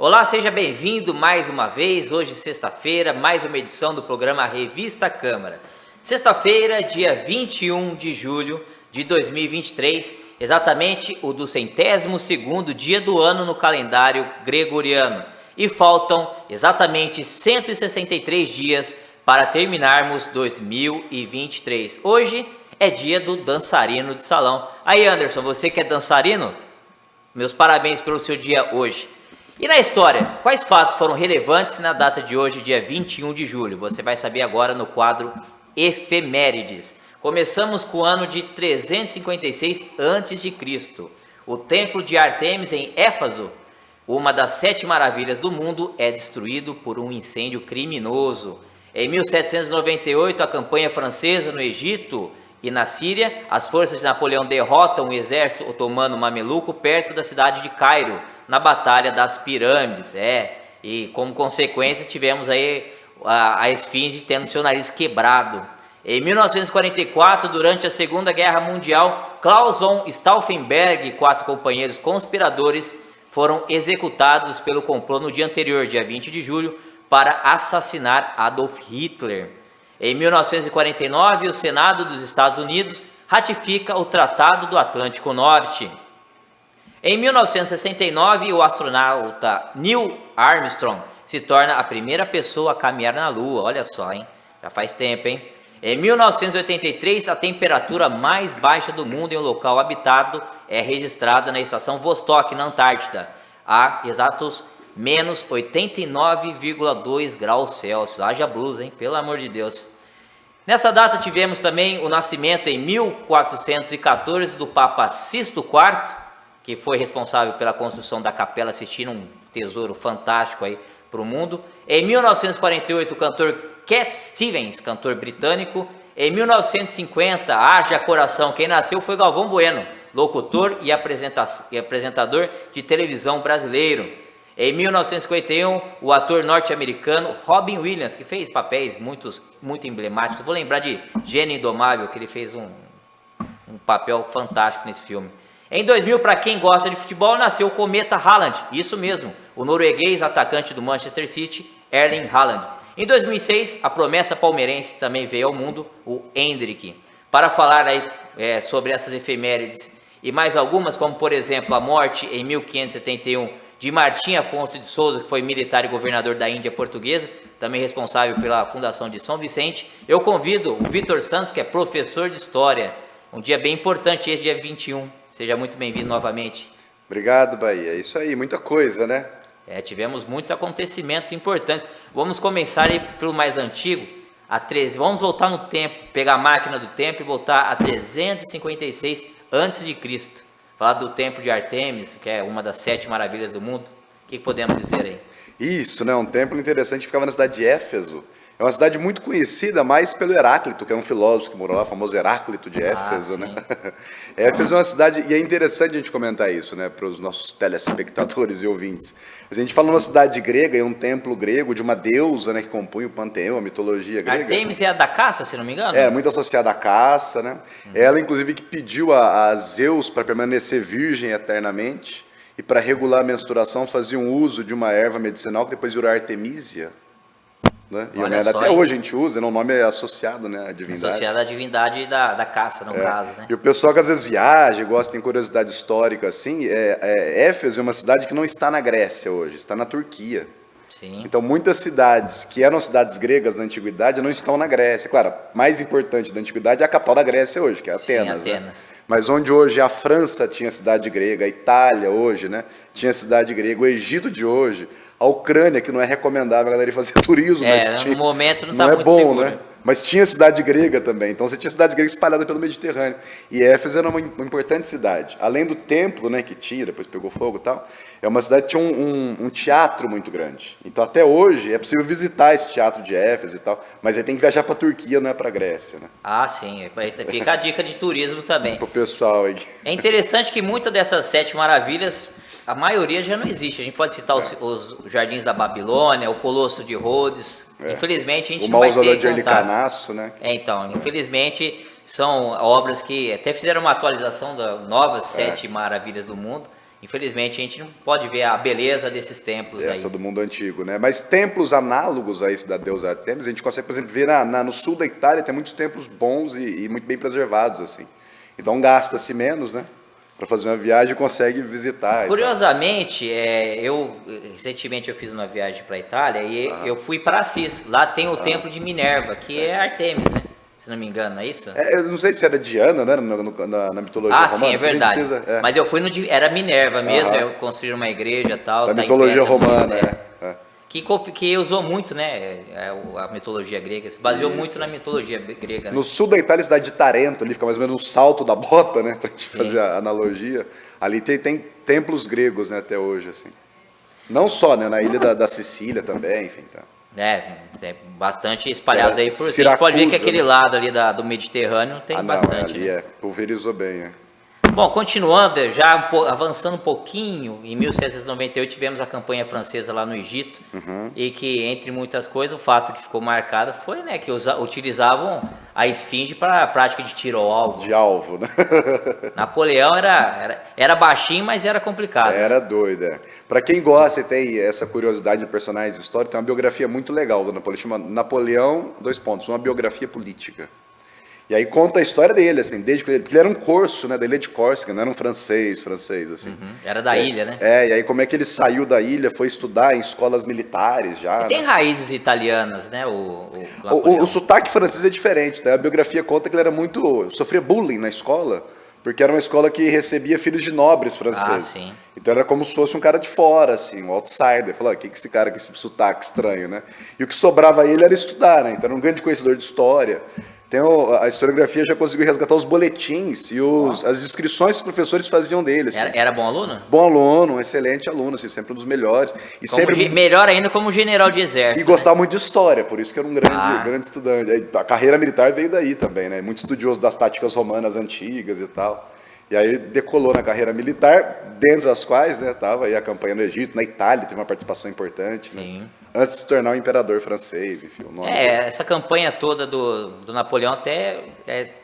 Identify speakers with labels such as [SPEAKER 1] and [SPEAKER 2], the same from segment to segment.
[SPEAKER 1] Olá, seja bem-vindo mais uma vez. Hoje, sexta-feira, mais uma edição do programa Revista Câmara. Sexta-feira, dia 21 de julho de 2023, exatamente o do 102º dia do ano no calendário gregoriano. E faltam exatamente 163 dias para terminarmos 2023. Hoje é dia do dançarino de salão. Aí, Anderson, você que é dançarino, meus parabéns pelo seu dia hoje. E na história, quais fatos foram relevantes na data de hoje, dia 21 de julho? Você vai saber agora no quadro Efemérides. Começamos com o ano de 356 a.C. O templo de Ártemis em Éfaso, uma das 7 maravilhas do mundo, é destruído por um incêndio criminoso. Em 1798, a campanha francesa no Egito e na Síria, as forças de Napoleão derrotam o exército otomano mameluco perto da cidade de Cairo, na Batalha das Pirâmides. E como consequência tivemos aí a esfinge tendo seu nariz quebrado. Em 1944, durante a Segunda Guerra Mundial, Klaus von Stauffenberg e 4 companheiros conspiradores foram executados pelo complô no dia anterior, dia 20 de julho, para assassinar Adolf Hitler. Em 1949, o Senado dos Estados Unidos ratifica o Tratado do Atlântico Norte. Em 1969, o astronauta Neil Armstrong se torna a primeira pessoa a caminhar na Lua. Olha só, hein? Já faz tempo, hein? Em 1983, a temperatura mais baixa do mundo em um local habitado é registrada na estação Vostok, na Antártida, a exatos menos 89,2 graus Celsius. Haja blusa, hein? Pelo amor de Deus. Nessa data tivemos também o nascimento em 1414 do Papa Sisto IV, que foi responsável pela construção da Capela Sistina, um tesouro fantástico aí para o mundo. Em 1948, o cantor Cat Stevens, cantor britânico. Em 1950, haja coração, quem nasceu foi Galvão Bueno, locutor e apresentador de televisão brasileiro. Em 1951, o ator norte-americano Robin Williams, que fez papéis muito emblemáticos. Vou lembrar de Gênio Indomável, que ele fez um papel fantástico nesse filme. Em 2000, para quem gosta de futebol, nasceu o Cometa Haaland, isso mesmo, o norueguês atacante do Manchester City, Erling Haaland. Em 2006, a promessa palmeirense também veio ao mundo, o Endrick. Para falar aí, sobre essas efemérides e mais algumas, como por exemplo a morte em 1571 de Martim Afonso de Souza, que foi militar e governador da Índia Portuguesa, também responsável pela fundação de São Vicente, eu convido o Vitor Santos, que é professor de História. Um dia bem importante esse dia 21. Seja muito bem-vindo novamente.
[SPEAKER 2] Obrigado, Bahia. É isso aí, muita coisa, né?
[SPEAKER 1] Tivemos muitos acontecimentos importantes. Vamos começar aí pelo mais antigo, a 13. Vamos voltar no tempo, pegar a máquina do tempo e voltar a 356 a.C. Falar do templo de Ártemis, que é uma das 7 maravilhas do mundo. O que podemos dizer aí?
[SPEAKER 2] Isso, né? Um templo interessante que ficava na cidade de Éfeso. É uma cidade muito conhecida mais pelo Heráclito, que é um filósofo que morou lá, o famoso Heráclito de Éfeso, né? Éfeso é uma cidade, e é interessante a gente comentar isso, né, para os nossos telespectadores e ouvintes. A gente fala numa cidade grega, é um templo grego de uma deusa, né, que compunha o panteão, a mitologia grega.
[SPEAKER 1] Ártemis é a da caça, se não me engano?
[SPEAKER 2] É, muito associada à caça, né? Ela, inclusive, que pediu a Zeus para permanecer virgem eternamente e para regular a menstruação fazia um uso de uma erva medicinal que depois virou Artemisia. Né? E até hoje a gente usa, né? O nome é associado, né, à divindade.
[SPEAKER 1] Associado à divindade da caça, no caso, né?
[SPEAKER 2] E o pessoal que às vezes viaja, gosta, tem curiosidade histórica assim, Éfeso é uma cidade que não está na Grécia hoje, está na Turquia.
[SPEAKER 1] Sim.
[SPEAKER 2] Então muitas cidades que eram cidades gregas da antiguidade não estão na Grécia. Claro, a mais importante da antiguidade é a capital da Grécia hoje, que é Atenas.
[SPEAKER 1] Sim, Atenas.
[SPEAKER 2] Né? Mas onde hoje a França tinha cidade grega, a Itália hoje, né, tinha cidade grega, o Egito de hoje, a Ucrânia, que não é recomendável a galera ir fazer turismo, mas
[SPEAKER 1] no momento não
[SPEAKER 2] tá muito
[SPEAKER 1] bom,
[SPEAKER 2] seguro. Né? Mas tinha cidade grega também, então você tinha cidade grega espalhada pelo Mediterrâneo. E Éfeso era uma importante cidade. Além do templo, né, que tinha, depois pegou fogo e tal, é uma cidade que tinha um teatro muito grande. Então até hoje é possível visitar esse teatro de Éfeso e tal, mas aí tem que viajar para a Turquia, não é para a Grécia. Né?
[SPEAKER 1] Ah, sim, fica a dica de turismo também.
[SPEAKER 2] Para o pessoal aí.
[SPEAKER 1] É interessante que muitas dessas 7 maravilhas, a maioria já não existe. A gente pode citar os Jardins da Babilônia, o Colosso de Rhodes. Infelizmente a gente não vai ter contato. O Mausoléu de Helicarnasso,
[SPEAKER 2] né?
[SPEAKER 1] Então, infelizmente são obras que até fizeram uma atualização das novas 7 maravilhas do mundo infelizmente a gente não pode ver a beleza desses templos
[SPEAKER 2] Essa
[SPEAKER 1] aí.
[SPEAKER 2] do mundo antigo, né? Mas templos análogos a esse da deusa Artemis, a gente consegue, por exemplo, ver no sul da Itália, tem muitos templos bons e muito bem preservados, assim. Então gasta-se menos, né? Para fazer uma viagem, consegue visitar.
[SPEAKER 1] Curiosamente, recentemente eu fiz uma viagem para a Itália e eu fui para Assis. Lá tem o templo de Minerva, que é Artemis, né? Se não me engano, não é isso?
[SPEAKER 2] Eu não sei se era Diana, né? Na mitologia romana.
[SPEAKER 1] Sim, é verdade.
[SPEAKER 2] Precisa.
[SPEAKER 1] Mas eu fui era Minerva mesmo, eu construí uma igreja e tal.
[SPEAKER 2] Da
[SPEAKER 1] tá
[SPEAKER 2] mitologia romana,
[SPEAKER 1] é. Que usou muito, né? A mitologia grega, se baseou muito na mitologia grega. Né?
[SPEAKER 2] No sul da Itália, a cidade de Tarento, ali fica mais ou menos no salto da bota, né? Pra gente fazer a analogia. Ali tem templos gregos, né? Até hoje, assim. Não só, né? Na ilha da Sicília também, enfim, tá.
[SPEAKER 1] Tem bastante espalhados aí por cima. A gente pode ver que aquele
[SPEAKER 2] né?
[SPEAKER 1] lado ali do Mediterrâneo tem bastante.
[SPEAKER 2] Ali
[SPEAKER 1] né?
[SPEAKER 2] pulverizou bem,
[SPEAKER 1] Bom, continuando, já avançando um pouquinho, em 1798 tivemos a campanha francesa lá no Egito, e que, entre muitas coisas, o fato que ficou marcado foi, né, que utilizavam a esfinge para a prática de tiro ao alvo.
[SPEAKER 2] De alvo, né?
[SPEAKER 1] Napoleão era baixinho, mas era complicado.
[SPEAKER 2] Era doido, Para quem gosta e tem essa curiosidade de personagens históricos, tem uma biografia muito legal do Napoleão, chama Napoleão, uma biografia política. E aí conta a história dele, assim, porque ele era um corso, né, da ilha de Córcega, não era um francês, assim.
[SPEAKER 1] Era da ilha, né?
[SPEAKER 2] E aí como é que ele saiu da ilha, foi estudar em escolas militares já.
[SPEAKER 1] E tem
[SPEAKER 2] né?
[SPEAKER 1] raízes italianas, né,
[SPEAKER 2] O sotaque francês é diferente, né? A biografia conta que ele era sofria bullying na escola, porque era uma escola que recebia filhos de nobres franceses.
[SPEAKER 1] Sim.
[SPEAKER 2] Então era como se fosse um cara de fora, assim, um outsider. Falou, o que esse cara com esse sotaque estranho, né? E o que sobrava a ele era estudar, né? Então era um grande conhecedor de história. A historiografia já conseguiu resgatar os boletins e as descrições que os professores faziam dele. Assim.
[SPEAKER 1] Era bom aluno?
[SPEAKER 2] Bom aluno, um excelente aluno, assim, sempre um dos melhores. E
[SPEAKER 1] melhor ainda como general de exército.
[SPEAKER 2] E gostava muito de história, por isso que era um grande estudante. A carreira militar veio daí também, né? Muito estudioso das táticas romanas antigas e tal. E aí decolou na carreira militar, dentro das quais, né, tava aí a campanha no Egito, na Itália, teve uma participação importante, né? Antes de se tornar o imperador francês, enfim. O nome
[SPEAKER 1] essa campanha toda do Napoleão até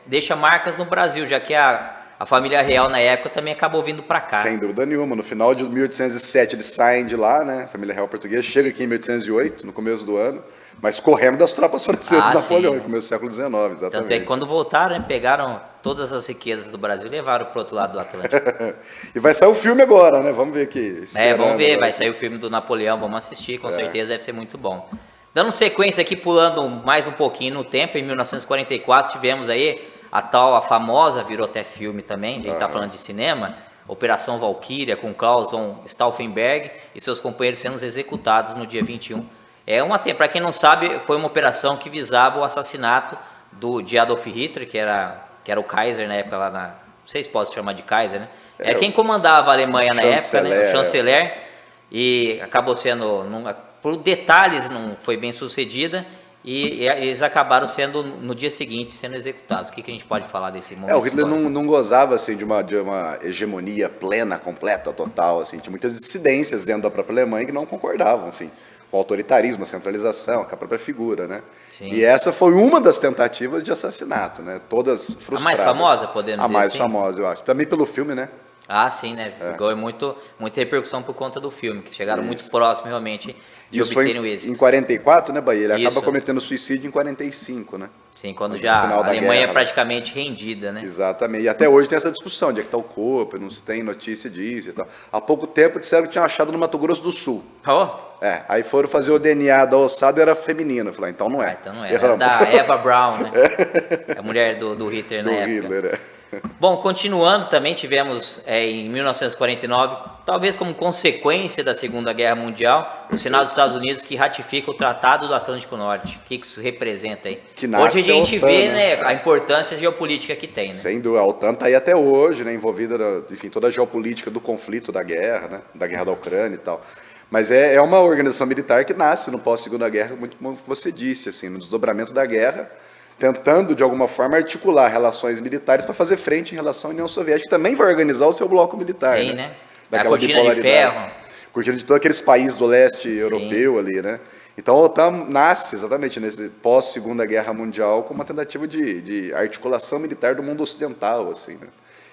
[SPEAKER 1] deixa marcas no Brasil, já que a família real na época também acabou vindo para cá.
[SPEAKER 2] Sem dúvida nenhuma. No final de 1807 eles saem de lá, né? A família real portuguesa chega aqui em 1808, no começo do ano, mas correndo das tropas francesas de Napoleão, no começo do século XIX, exatamente.
[SPEAKER 1] Tanto é que quando voltaram, né, pegaram todas as riquezas do Brasil e levaram para o outro lado do Atlântico.
[SPEAKER 2] E vai sair o filme agora, né? Vamos ver aqui.
[SPEAKER 1] Vamos ver, vai sair o filme do Napoleão, vamos assistir, com certeza deve ser muito bom. Dando sequência aqui, pulando mais um pouquinho no tempo, em 1944 tivemos aí a famosa, virou até filme também, a gente está falando de cinema, Operação Valkyria, com Klaus von Stauffenberg e seus companheiros sendo executados no dia 21. Para quem não sabe, foi uma operação que visava o assassinato de Adolf Hitler, que era o Kaiser na época lá não sei se posso chamar de Kaiser, né? Quem comandava a Alemanha na época, né? O chanceler, e acabou sendo, por detalhes, não foi bem sucedida. E eles acabaram sendo, no dia seguinte, sendo executados. O que a gente pode falar desse momento?
[SPEAKER 2] O Hitler não gozava assim, de uma hegemonia plena, completa, total. Assim. Tinha muitas dissidências dentro da própria Alemanha que não concordavam, enfim, com o autoritarismo, a centralização, com a própria figura. Né? E essa foi uma das tentativas de assassinato, né? Todas frustradas.
[SPEAKER 1] A mais famosa, podemos dizer
[SPEAKER 2] assim? A mais
[SPEAKER 1] assim?
[SPEAKER 2] famosa, eu acho. Também pelo filme, né?
[SPEAKER 1] Sim, né? Ficou muita repercussão por conta do filme, que chegaram muito próximo, realmente, de obterem o êxito.
[SPEAKER 2] Em 44, né, Bahia? Ele acaba cometendo suicídio em 45, né?
[SPEAKER 1] Sim, quando já a Alemanha é praticamente rendida, né?
[SPEAKER 2] Exatamente. E até hoje tem essa discussão de onde é que está o corpo, não se tem notícia disso e tal. Há pouco tempo disseram que tinham achado no Mato Grosso do Sul. Aí foram fazer o DNA da ossada e era feminino. Eu falei, então não é.
[SPEAKER 1] Então não é. Era da Eva Braun, né? A mulher do Hitler na época.
[SPEAKER 2] Hitler,
[SPEAKER 1] Bom, continuando, também tivemos em 1949, talvez como consequência da Segunda Guerra Mundial, o Senado dos Estados Unidos que ratifica o Tratado do Atlântico Norte. O que isso representa aí? Hoje a gente vê, né, a importância geopolítica que tem. Né?
[SPEAKER 2] Sem dúvida, a OTAN está aí até hoje, né, envolvida, enfim, toda a geopolítica do conflito da guerra, né, da guerra da Ucrânia e tal. Mas é uma organização militar que nasce no pós-Segunda Guerra, muito como você disse, assim, no desdobramento da guerra, tentando, de alguma forma, articular relações militares para fazer frente em relação à União Soviética, que também vai organizar o seu bloco militar.
[SPEAKER 1] Sim, né?
[SPEAKER 2] A cortina de ferro. Cortina de todos aqueles países do leste europeu ali, né? Então a OTAN nasce exatamente nesse pós-Segunda Guerra Mundial como uma tentativa de articulação militar do mundo ocidental, assim, né?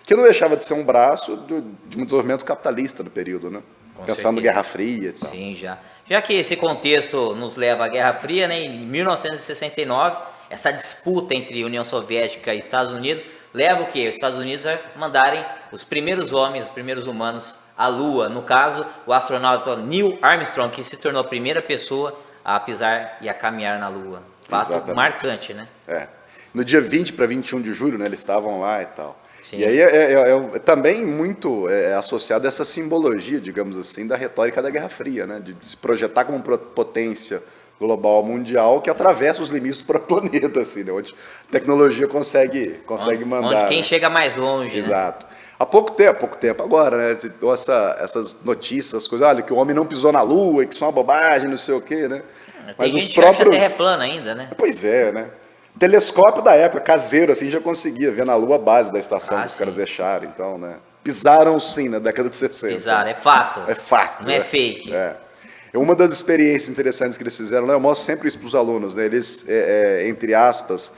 [SPEAKER 2] que não deixava de ser um braço de um desenvolvimento capitalista do período, né?
[SPEAKER 1] Com
[SPEAKER 2] Pensando
[SPEAKER 1] certeza.
[SPEAKER 2] na Guerra Fria e tal.
[SPEAKER 1] Sim, já. Já que esse contexto nos leva à Guerra Fria, né, em 1969, essa disputa entre União Soviética e Estados Unidos leva o quê? Os Estados Unidos a mandarem os primeiros homens, os primeiros humanos à Lua. No caso, o astronauta Neil Armstrong, que se tornou a primeira pessoa a pisar e a caminhar na Lua. Fato
[SPEAKER 2] Exatamente.
[SPEAKER 1] marcante, né?
[SPEAKER 2] No dia 20 para 21 de julho, né, eles estavam lá e tal.
[SPEAKER 1] Sim.
[SPEAKER 2] E aí também muito associado a essa simbologia, digamos assim, da retórica da Guerra Fria, né, de se projetar como potência global mundial que atravessa os limites para o planeta, assim, né, onde a tecnologia consegue mandar.
[SPEAKER 1] Onde quem
[SPEAKER 2] né?
[SPEAKER 1] chega mais longe.
[SPEAKER 2] Exato. Né? Há pouco tempo agora, né, essas notícias, essas coisas, olha, que o homem não pisou na Lua, e que isso é uma bobagem, não sei o quê, né?
[SPEAKER 1] Tem gente que acha a Terra é plana ainda, né?
[SPEAKER 2] Pois é, né? Telescópio da época, caseiro, assim, já conseguia ver na Lua a base da estação que os caras deixaram, então, né? Pisaram sim na década de 60.
[SPEAKER 1] Pisaram, é fato.
[SPEAKER 2] É fato.
[SPEAKER 1] Não é fake.
[SPEAKER 2] Uma das experiências interessantes que eles fizeram, né, eu mostro sempre isso para os alunos, né? Eles, entre aspas,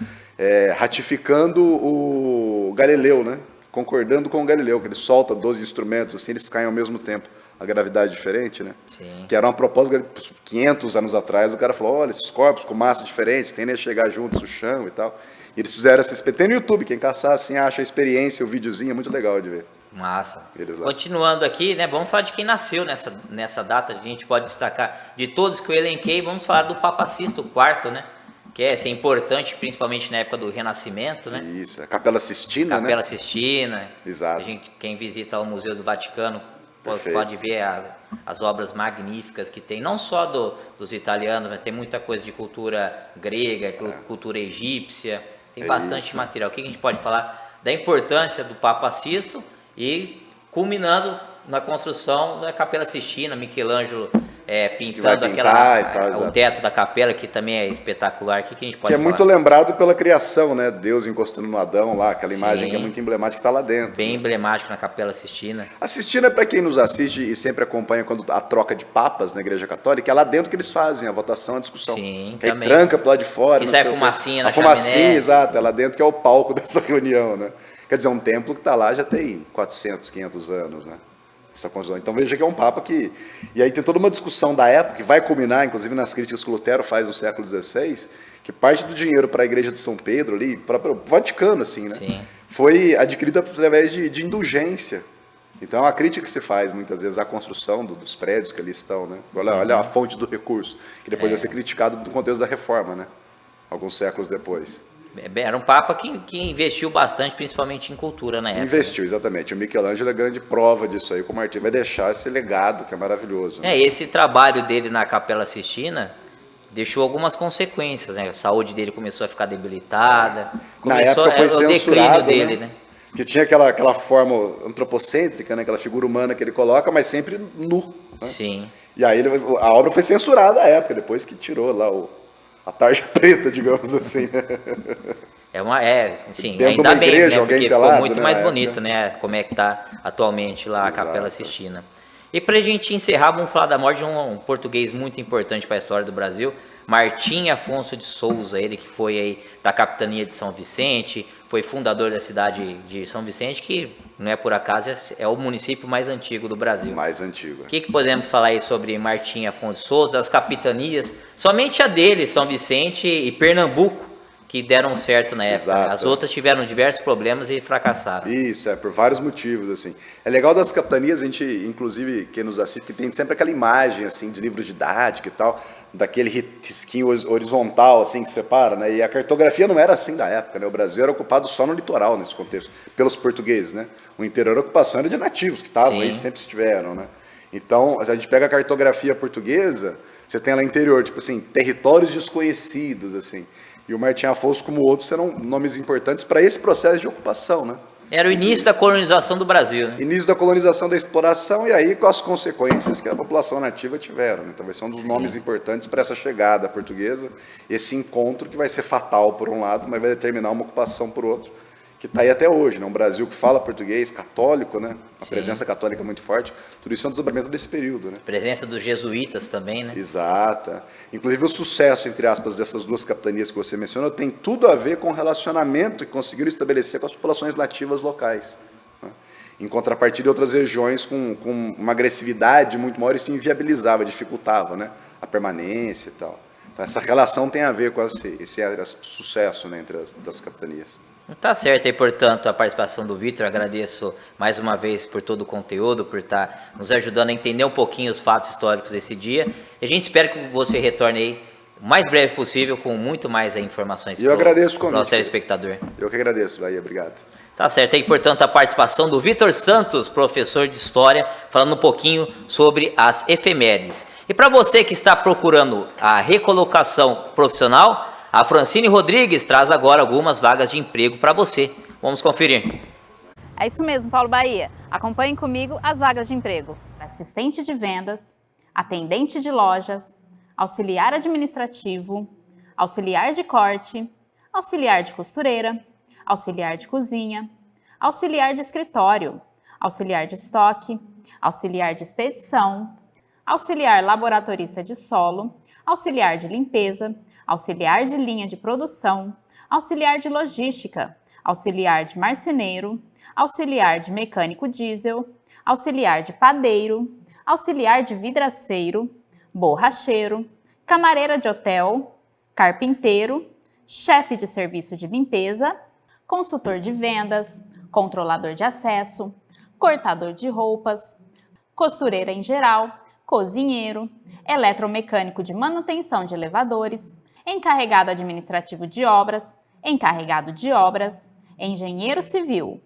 [SPEAKER 2] ratificando o Galileu, né? Concordando com o Galileu, que ele solta 12 instrumentos, assim, eles caem ao mesmo tempo. A gravidade diferente, né?
[SPEAKER 1] Sim.
[SPEAKER 2] Que era uma proposta 500 anos atrás, o cara falou, olha, esses corpos com massa diferentes, tendem a chegar juntos no chão e tal. E eles fizeram essa experiência. Tem no YouTube, quem caçar assim, acha a experiência, o videozinho, é muito legal de ver.
[SPEAKER 1] Massa. Continuando aqui, né? Vamos falar de quem nasceu nessa data, a gente pode destacar de todos que eu elenquei, vamos falar do Papa Sisto IV, né? Que é importante, principalmente na época do Renascimento, né?
[SPEAKER 2] Isso, a Capela Sistina, né?
[SPEAKER 1] Capela Sistina.
[SPEAKER 2] Exato.
[SPEAKER 1] Quem visita o Museu do Vaticano pode ver as obras magníficas que tem, não só dos italianos, mas tem muita coisa de cultura grega, cultura egípcia, tem bastante material. O que a gente pode falar da importância do Papa Sisto e culminando na construção da Capela Sistina, Michelangelo pintando o teto da capela, que também é espetacular. O que a gente pode falar?
[SPEAKER 2] Que é muito lembrado pela criação, né? Deus encostando no Adão lá, aquela imagem que é muito emblemática que está lá dentro.
[SPEAKER 1] Bem emblemático na Capela Sistina.
[SPEAKER 2] A Sistina, para quem nos assiste e sempre acompanha quando a troca de papas na Igreja Católica, é lá dentro que eles fazem a votação, a discussão.
[SPEAKER 1] Sim,
[SPEAKER 2] que também. Aí tranca pro lado de fora.
[SPEAKER 1] E sai a fumacinha na
[SPEAKER 2] fumacinha, exato. É lá dentro que é o palco dessa reunião, né? Quer dizer, um templo que está lá já tem 400, 500 anos, né? Essa construção. Então veja que é um papa que... E aí tem toda uma discussão da época, que vai culminar, inclusive nas críticas que Lutero faz no século XVI, que parte do dinheiro para a Igreja de São Pedro, ali, para o Vaticano, assim, né?
[SPEAKER 1] Sim.
[SPEAKER 2] Foi adquirida através de indulgência. Então a crítica que se faz, muitas vezes, à construção dos prédios que ali estão, né? Olha a fonte do recurso, que depois vai ser criticado no contexto da reforma, né? Alguns séculos depois.
[SPEAKER 1] Era um papa que investiu bastante, principalmente em cultura na época.
[SPEAKER 2] Investiu, exatamente. O Michelangelo é grande prova disso aí, como o Martim vai deixar esse legado, que é maravilhoso. Né?
[SPEAKER 1] Esse trabalho dele na Capela Sistina deixou algumas consequências, né? A saúde dele começou a ficar debilitada.
[SPEAKER 2] Na época foi censurado,
[SPEAKER 1] dele, né?
[SPEAKER 2] Que tinha aquela forma antropocêntrica, né? Aquela figura humana que ele coloca, mas sempre nu. Né?
[SPEAKER 1] Sim.
[SPEAKER 2] E aí a obra foi censurada à época, depois que tirou lá a tarja preta, digamos assim.
[SPEAKER 1] Sim,
[SPEAKER 2] dentro
[SPEAKER 1] ainda bem,
[SPEAKER 2] igreja,
[SPEAKER 1] né? Porque
[SPEAKER 2] pelado,
[SPEAKER 1] ficou muito
[SPEAKER 2] né,
[SPEAKER 1] mais bonito, né? Como é que tá atualmente lá a Capela Sistina. E pra gente encerrar, vamos falar da morte de um português muito importante para a história do Brasil, Martim Afonso de Souza, ele que foi aí da capitania de São Vicente, foi fundador da cidade de São Vicente, que não é por acaso, é o município mais antigo do Brasil.
[SPEAKER 2] Mais antigo.
[SPEAKER 1] O que podemos falar aí sobre Martim Afonso de Souza, das capitanias? Somente a dele, São Vicente e Pernambuco, que deram certo na época.
[SPEAKER 2] Exato.
[SPEAKER 1] As outras tiveram diversos problemas e fracassaram.
[SPEAKER 2] Isso, por vários motivos, assim. É legal das capitanias, a gente, inclusive, quem nos assiste, que tem sempre aquela imagem, assim, de livro didático e tal, daquele risquinho horizontal, assim, que separa, né? E a cartografia não era assim da época, né? O Brasil era ocupado só no litoral, nesse contexto, pelos portugueses, né? O interior a ocupação era de nativos, que estavam aí, sempre estiveram, né? Então, se a gente pega a cartografia portuguesa, você tem lá interior, tipo assim, territórios desconhecidos, assim. E o Martim Afonso, como outros, serão nomes importantes para esse processo de ocupação, né?
[SPEAKER 1] Era o início da colonização do Brasil, né?
[SPEAKER 2] Início da colonização, da exploração, e aí com as consequências que a população nativa tiveram. Então vai ser um dos nomes importantes para essa chegada portuguesa, esse encontro que vai ser fatal por um lado, mas vai determinar uma ocupação por outro, que está aí até hoje, né? Um Brasil que fala português, católico, né? A presença católica muito forte, tudo isso é um desdobramento desse período, né?
[SPEAKER 1] Presença dos jesuítas também, né?
[SPEAKER 2] Exato. Inclusive o sucesso, entre aspas, dessas duas capitanias que você mencionou, tem tudo a ver com o relacionamento que conseguiram estabelecer com as populações nativas locais. Em contrapartida, outras regiões com uma agressividade muito maior, isso inviabilizava, dificultava, né, a permanência e tal. Então, essa relação tem a ver com esse sucesso, né, entre das capitanias.
[SPEAKER 1] Tá certo, e portanto a participação do Vitor, agradeço mais uma vez por todo o conteúdo, por estar nos ajudando a entender um pouquinho os fatos históricos desse dia. E a gente espera que você retorne aí o mais breve possível com muito mais informações
[SPEAKER 2] para o
[SPEAKER 1] nosso telespectador.
[SPEAKER 2] Eu que agradeço, Bahia, obrigado.
[SPEAKER 1] Tá certo, e portanto a participação do Vitor Santos, professor de História, falando um pouquinho sobre as efemérides. E para você que está procurando a recolocação profissional, a Francine Rodrigues traz agora algumas vagas de emprego para você. Vamos conferir.
[SPEAKER 3] É isso mesmo, Paulo Bahia. Acompanhe comigo as vagas de emprego. Assistente de vendas, atendente de lojas, auxiliar administrativo, auxiliar de corte, auxiliar de costureira, auxiliar de cozinha, auxiliar de escritório, auxiliar de estoque, auxiliar de expedição, auxiliar laboratorista de solo, auxiliar de limpeza, auxiliar de linha de produção, auxiliar de logística, auxiliar de marceneiro, auxiliar de mecânico diesel, auxiliar de padeiro, auxiliar de vidraceiro, borracheiro, camareira de hotel, carpinteiro, chefe de serviço de limpeza, consultor de vendas, controlador de acesso, cortador de roupas, costureira em geral, cozinheiro, eletromecânico de manutenção de elevadores, encarregado administrativo de obras, encarregado de obras, engenheiro civil,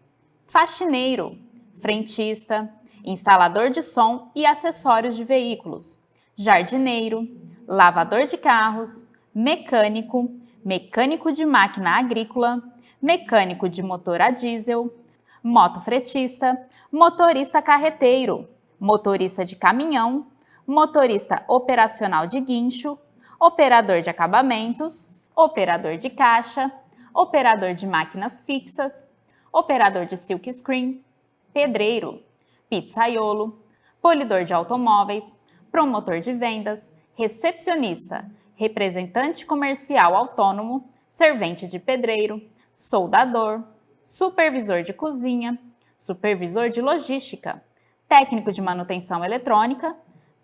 [SPEAKER 3] faxineiro, frentista, instalador de som e acessórios de veículos, jardineiro, lavador de carros, mecânico, mecânico de máquina agrícola, mecânico de motor a diesel, motofretista, motorista carreteiro, motorista de caminhão, motorista operacional de guincho, operador de acabamentos, operador de caixa, operador de máquinas fixas, operador de silk screen, pedreiro, pizzaiolo, polidor de automóveis, promotor de vendas, recepcionista, representante comercial autônomo, servente de pedreiro, soldador, supervisor de cozinha, supervisor de logística, técnico de manutenção eletrônica,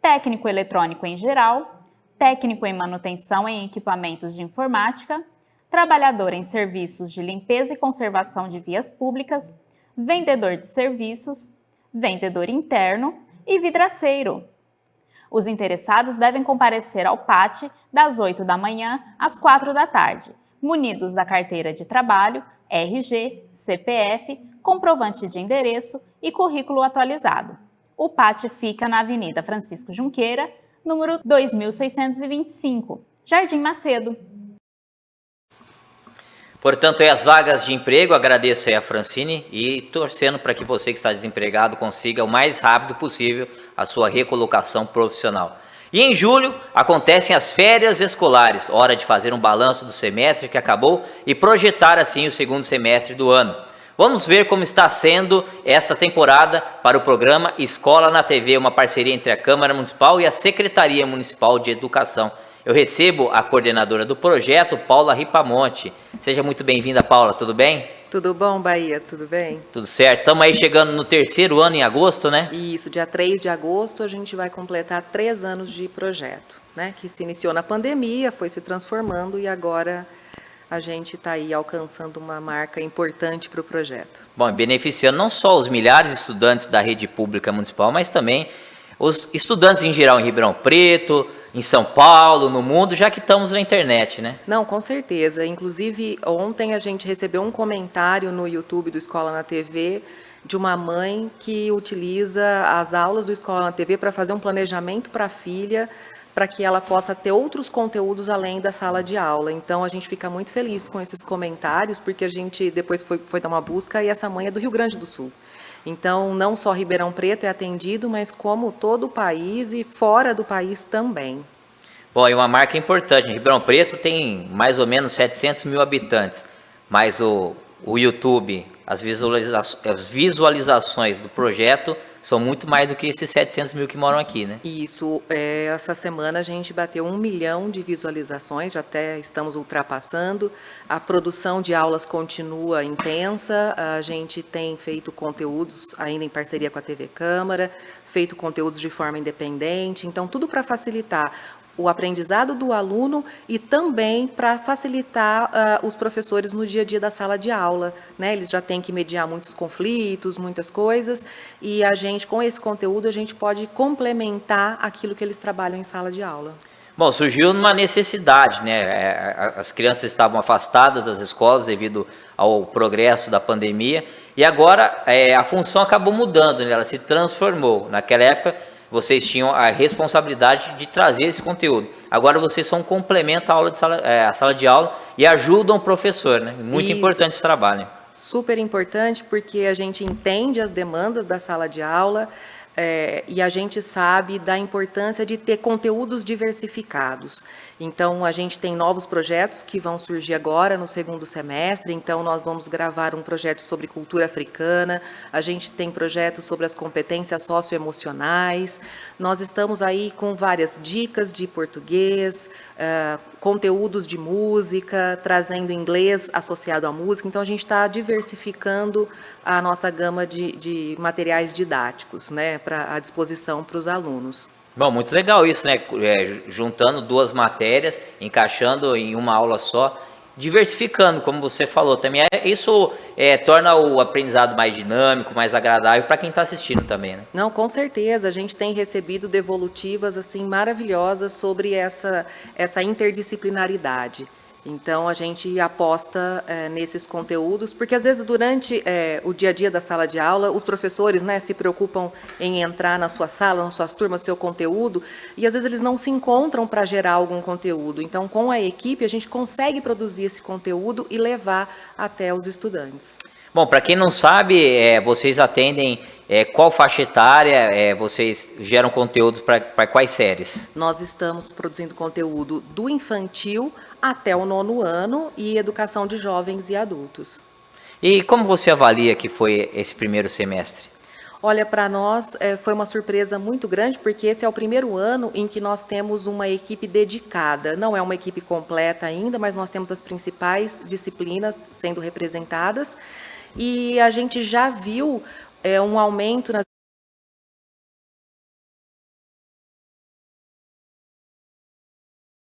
[SPEAKER 3] técnico eletrônico em geral, técnico em manutenção em equipamentos de informática, trabalhador em serviços de limpeza e conservação de vias públicas, vendedor de serviços, vendedor interno e vidraceiro. Os interessados devem comparecer ao PAT das 8 da manhã às 4 da tarde, munidos da carteira de trabalho, RG, CPF, comprovante de endereço e currículo atualizado. O PAT fica na Avenida Francisco Junqueira, número 2625, Jardim Macedo.
[SPEAKER 1] Portanto, as vagas de emprego, agradeço aí a Francine e torcendo para que você que está desempregado consiga o mais rápido possível a sua recolocação profissional. E em julho acontecem as férias escolares, hora de fazer um balanço do semestre que acabou e projetar assim o segundo semestre do ano. Vamos ver como está sendo essa temporada para o programa Escola na TV, uma parceria entre a Câmara Municipal e a Secretaria Municipal de Educação. Eu recebo a coordenadora do projeto, Paula Ripamonte. Seja muito bem-vinda, Paula, tudo bem?
[SPEAKER 4] Tudo bom, Bahia? Tudo bem?
[SPEAKER 1] Tudo certo. Estamos aí chegando no terceiro ano em agosto, né?
[SPEAKER 4] Isso, dia 3 de agosto a gente vai completar 3 anos de projeto, né? Que se iniciou na pandemia, foi se transformando e agora a gente está aí alcançando uma marca importante para o projeto.
[SPEAKER 1] Bom, beneficiando não só os milhares de estudantes da rede pública municipal, mas também os estudantes em geral em Ribeirão Preto, em São Paulo, no mundo, já que estamos na internet, né?
[SPEAKER 4] Não, com certeza. Inclusive, ontem a gente recebeu um comentário no YouTube do Escola na TV de uma mãe que utiliza as aulas do Escola na TV para fazer um planejamento para a filha, para que ela possa ter outros conteúdos além da sala de aula. Então, a gente fica muito feliz com esses comentários, porque a gente depois foi dar uma busca e essa mãe é do Rio Grande do Sul. Então, não só Ribeirão Preto é atendido, mas como todo o país e fora do país também.
[SPEAKER 1] Bom, e uma marca importante, Ribeirão Preto tem mais ou menos 700 mil habitantes, mas o YouTube, as visualizações do projeto São muito mais do que esses 700 mil que moram aqui, né?
[SPEAKER 4] Isso, essa semana a gente bateu 1 milhão de visualizações, já até estamos ultrapassando. A produção de aulas continua intensa, a gente tem feito conteúdos ainda em parceria com a TV Câmara, feito conteúdos de forma independente, então tudo para facilitar o aprendizado do aluno e também para facilitar os professores no dia a dia da sala de aula, né? Eles já têm que mediar muitos conflitos, muitas coisas, e a gente, com esse conteúdo, a gente pode complementar aquilo que eles trabalham em sala de aula.
[SPEAKER 1] Bom, surgiu uma necessidade, né? As crianças estavam afastadas das escolas devido ao progresso da pandemia, e agora a função acabou mudando, né? Ela se transformou. Naquela época, vocês tinham a responsabilidade de trazer esse conteúdo. Agora vocês são um complemento à aula de à sala de aula e ajudam o professor, né? Muito importante esse trabalho.
[SPEAKER 4] Super importante, porque a gente entende as demandas da sala de aula, e a gente sabe da importância de ter conteúdos diversificados. Então, a gente tem novos projetos que vão surgir agora no segundo semestre. Então, nós vamos gravar um projeto sobre cultura africana, a gente tem projetos sobre as competências socioemocionais. Nós estamos aí com várias dicas de português, conteúdos de música, trazendo inglês associado à música. Então, a gente está diversificando a nossa gama de materiais didáticos, né, à disposição para os alunos.
[SPEAKER 1] Bom, muito legal isso, né? Juntando duas matérias, encaixando em uma aula só, diversificando, como você falou também. Isso torna o aprendizado mais dinâmico, mais agradável para quem está assistindo também, né?
[SPEAKER 4] Não, com certeza. A gente tem recebido devolutivas assim maravilhosas sobre essa interdisciplinaridade. Então, a gente aposta nesses conteúdos, porque às vezes durante o dia a dia da sala de aula, os professores, né, se preocupam em entrar na sua sala, nas suas turmas, seu conteúdo, e às vezes eles não se encontram para gerar algum conteúdo. Então, com a equipe, a gente consegue produzir esse conteúdo e levar até os estudantes.
[SPEAKER 1] Bom, para quem não sabe, vocês atendem qual faixa etária, vocês geram conteúdos para quais séries?
[SPEAKER 4] Nós estamos produzindo conteúdo do infantil até o 9º ano e educação de jovens e adultos.
[SPEAKER 1] E como você avalia que foi esse primeiro semestre?
[SPEAKER 4] Olha, para nós foi uma surpresa muito grande, porque esse é o primeiro ano em que nós temos uma equipe dedicada. Não é uma equipe completa ainda, mas nós temos as principais disciplinas sendo representadas. E a gente já viu um aumento na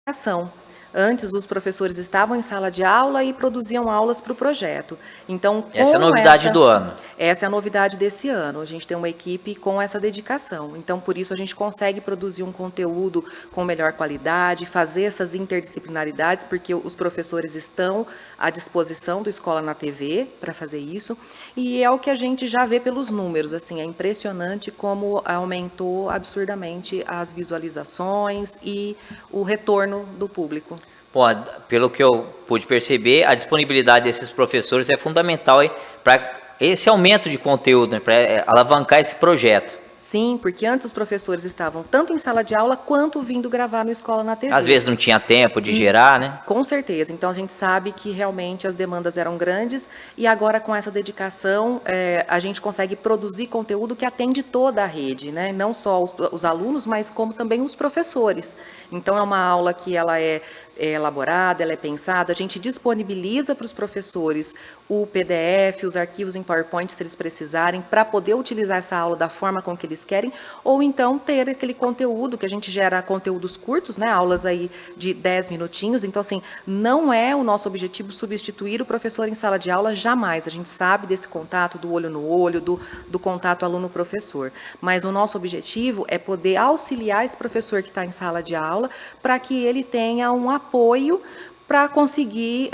[SPEAKER 4] ação. Antes, os professores estavam em sala de aula e produziam aulas para o projeto. Então,
[SPEAKER 1] essa é a novidade do ano.
[SPEAKER 4] Essa é a novidade desse ano. A gente tem uma equipe com essa dedicação. Então, por isso, a gente consegue produzir um conteúdo com melhor qualidade, fazer essas interdisciplinaridades, porque os professores estão à disposição do Escola na TV para fazer isso. E é o que a gente já vê pelos números. Assim, é impressionante como aumentou absurdamente as visualizações e o retorno do público.
[SPEAKER 1] Bom, pelo que eu pude perceber, a disponibilidade desses professores é fundamental para esse aumento de conteúdo, né, para alavancar esse projeto.
[SPEAKER 4] Sim, porque antes os professores estavam tanto em sala de aula quanto vindo gravar no Escola na TV.
[SPEAKER 1] Às vezes não tinha tempo de gerar, né?
[SPEAKER 4] Com certeza. Então, a gente sabe que realmente as demandas eram grandes e agora com essa dedicação a gente consegue produzir conteúdo que atende toda a rede, né? Não só os alunos, mas como também os professores. Então, é uma aula que ela é elaborada, ela é pensada, a gente disponibiliza para os professores o PDF, os arquivos em PowerPoint, se eles precisarem, para poder utilizar essa aula da forma com que eles querem, ou então ter aquele conteúdo que a gente gera conteúdos curtos, né, aulas aí de 10 minutinhos. Então, assim, não é o nosso objetivo substituir o professor em sala de aula, jamais. A gente sabe desse contato do olho no olho, do contato aluno-professor. Mas o nosso objetivo é poder auxiliar esse professor que está em sala de aula para que ele tenha um apoio para conseguir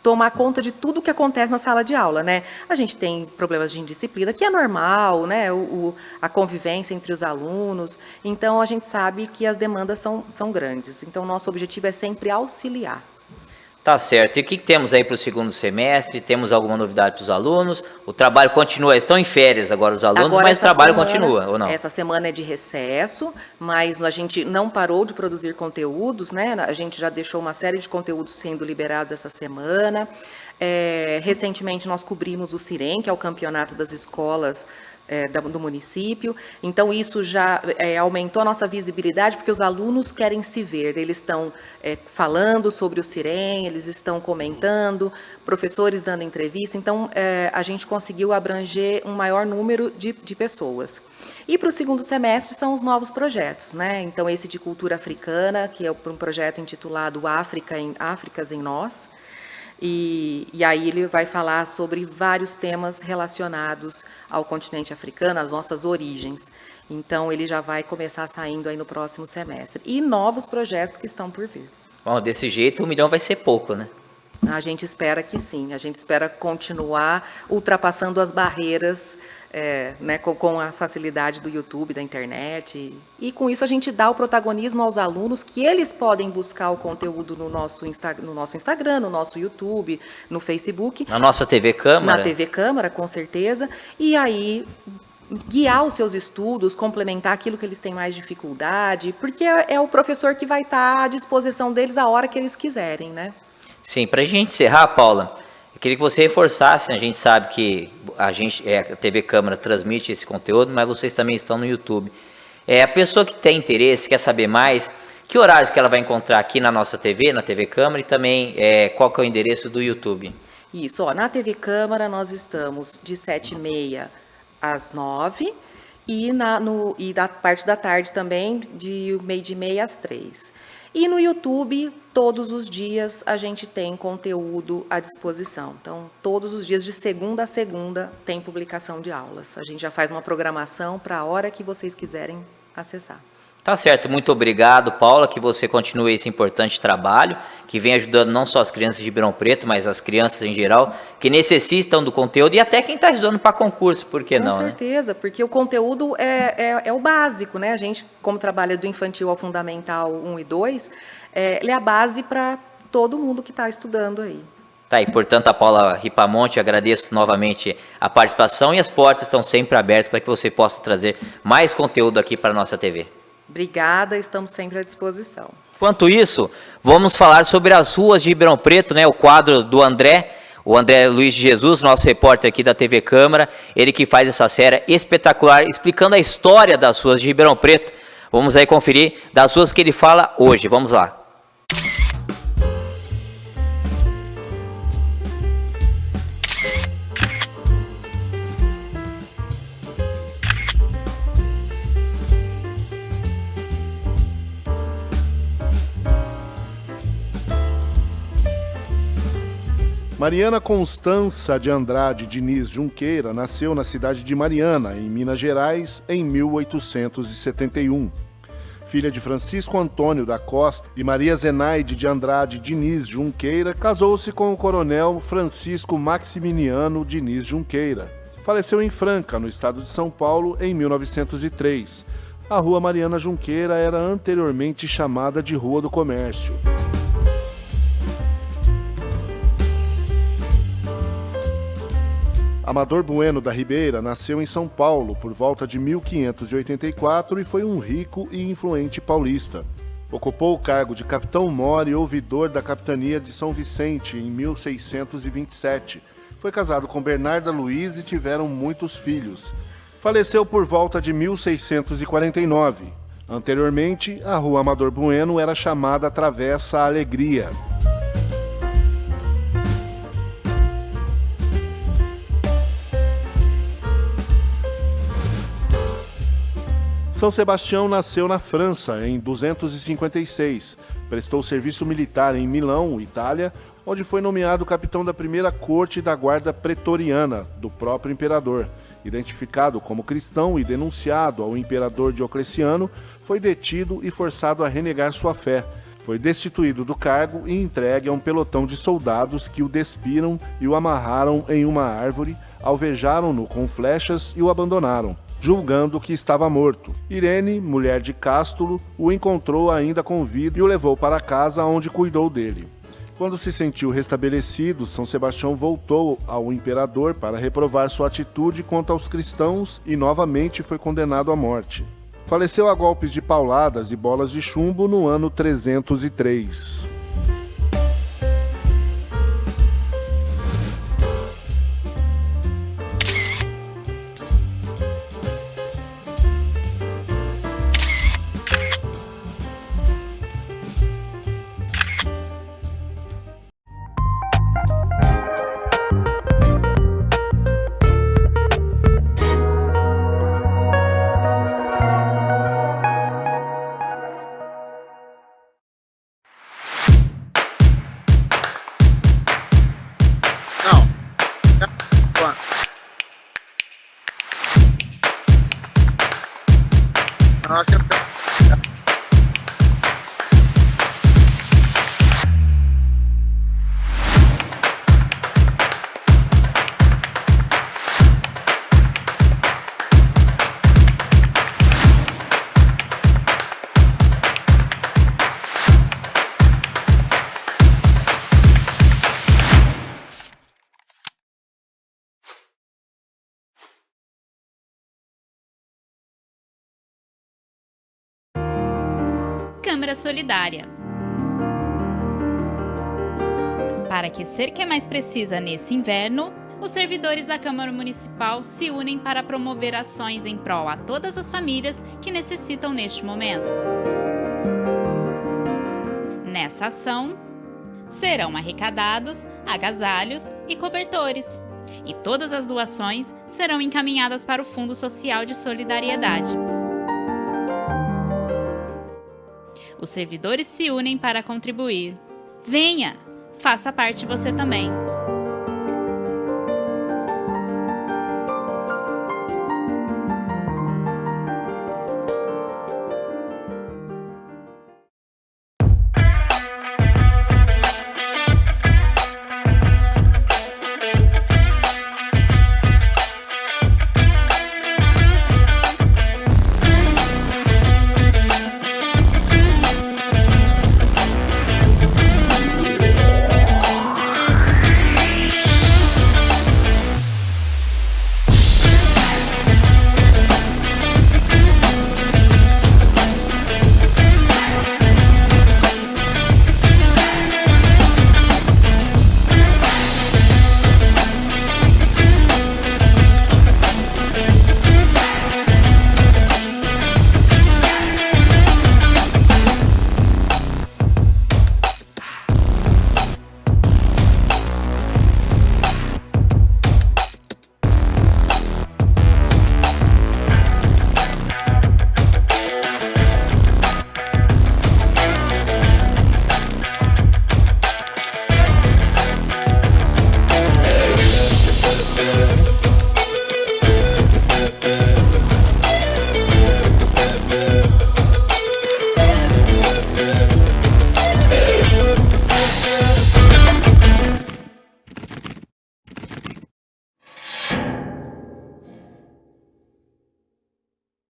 [SPEAKER 4] tomar conta de tudo o que acontece na sala de aula, né? A gente tem problemas de indisciplina, que é normal, né? A convivência entre os alunos. Então, a gente sabe que as demandas são grandes. Então, nosso objetivo é sempre auxiliar.
[SPEAKER 1] Tá certo. E o que temos aí para o segundo semestre? Temos alguma novidade para os alunos? O trabalho continua? Estão em férias agora os alunos, mas o trabalho continua, ou não?
[SPEAKER 4] Essa semana é de recesso, mas a gente não parou de produzir conteúdos, né? A gente já deixou uma série de conteúdos sendo liberados essa semana. Recentemente, nós cobrimos o CIREM, que é o Campeonato das Escolas do município. Então, isso já aumentou a nossa visibilidade, porque os alunos querem se ver. Eles estão falando sobre o Cirem, eles estão comentando, professores dando entrevista. Então, a gente conseguiu abranger um maior número de pessoas. E para o segundo semestre são os novos projetos, né? Então, esse de cultura africana, que é um projeto intitulado Áfricas em Nós. E aí ele vai falar sobre vários temas relacionados ao continente africano, às nossas origens. Então, ele já vai começar saindo aí no próximo semestre. E novos projetos que estão por vir.
[SPEAKER 1] Bom, desse jeito 1 milhão vai ser pouco, né?
[SPEAKER 4] A gente espera que sim, a gente espera continuar ultrapassando as barreiras, né, com a facilidade do YouTube, da internet. E com isso a gente dá o protagonismo aos alunos, que eles podem buscar o conteúdo no nosso Instagram, no nosso YouTube, no Facebook.
[SPEAKER 1] Na nossa TV Câmara.
[SPEAKER 4] Na TV Câmara, com certeza. E aí guiar os seus estudos, complementar aquilo que eles têm mais dificuldade, porque é o professor que vai estar à disposição deles a hora que eles quiserem, né?
[SPEAKER 1] Sim, para a gente encerrar, Paula, eu queria que você reforçasse, né? A gente sabe que a TV Câmara transmite esse conteúdo, mas vocês também estão no YouTube. A pessoa que tem interesse, quer saber mais, que horários que ela vai encontrar aqui na nossa TV, na TV Câmara, e também qual que é o endereço do YouTube?
[SPEAKER 4] Isso, na TV Câmara nós estamos de 7h30 às 9h e da parte da tarde também, de 12h30 às 3h. E no YouTube, todos os dias a gente tem conteúdo à disposição. Então, todos os dias, de segunda a segunda, tem publicação de aulas. A gente já faz uma programação para a hora que vocês quiserem acessar.
[SPEAKER 1] Tá certo, muito obrigado, Paula, que você continue esse importante trabalho, que vem ajudando não só as crianças de Ribeirão Preto, mas as crianças em geral, que necessitam do conteúdo, e até quem está estudando para concurso, por que não, né?
[SPEAKER 4] Com certeza, porque o conteúdo é o básico, né? A gente, como trabalha do infantil ao fundamental 1 e 2, ele é a base para todo mundo que está estudando aí.
[SPEAKER 1] Tá, e portanto a Paula Ripamonte, agradeço novamente a participação, e as portas estão sempre abertas para que você possa trazer mais conteúdo aqui para a nossa TV.
[SPEAKER 4] Obrigada, estamos sempre à disposição.
[SPEAKER 1] Enquanto isso, vamos falar sobre as ruas de Ribeirão Preto, né? O quadro do André, o André Luiz de Jesus, nosso repórter aqui da TV Câmara, ele que faz essa série espetacular, explicando a história das ruas de Ribeirão Preto. Vamos aí conferir das ruas que ele fala hoje, vamos lá.
[SPEAKER 5] Mariana Constança de Andrade Diniz Junqueira nasceu na cidade de Mariana, em Minas Gerais, em 1871. Filha de Francisco Antônio da Costa e Maria Zenaide de Andrade Diniz Junqueira, casou-se com o coronel Francisco Maximiliano Diniz Junqueira. Faleceu em Franca, no estado de São Paulo, em 1903. A Rua Mariana Junqueira era anteriormente chamada de Rua do Comércio. Amador Bueno da Ribeira nasceu em São Paulo por volta de 1584 e foi um rico e influente paulista. Ocupou o cargo de capitão-mor e ouvidor da capitania de São Vicente em 1627. Foi casado com Bernarda Luiz e tiveram muitos filhos. Faleceu por volta de 1649. Anteriormente, a Rua Amador Bueno era chamada Travessa Alegria. São Sebastião nasceu na França em 256. Prestou serviço militar em Milão, Itália, onde foi nomeado capitão da primeira corte da guarda pretoriana do próprio imperador. Identificado como cristão e denunciado ao imperador Diocleciano, foi detido e forçado a renegar sua fé. Foi destituído do cargo e entregue a um pelotão de soldados que o despiram e o amarraram em uma árvore, alvejaram-no com flechas e o abandonaram, julgando que estava morto. Irene, mulher de Cástulo, o encontrou ainda com vida e o levou para casa, onde cuidou dele. Quando se sentiu restabelecido, São Sebastião voltou ao imperador para reprovar sua atitude contra os cristãos e novamente foi condenado à morte. Faleceu a golpes de pauladas e bolas de chumbo no ano 303.
[SPEAKER 3] Câmara Solidária. Para aquecer quem mais precisa nesse inverno, os servidores da Câmara Municipal se unem para promover ações em prol a todas as famílias que necessitam neste momento. Nessa ação, serão arrecadados agasalhos e cobertores, e todas as doações serão encaminhadas para o Fundo Social de Solidariedade. Os servidores se unem para contribuir. Venha! Faça parte você também!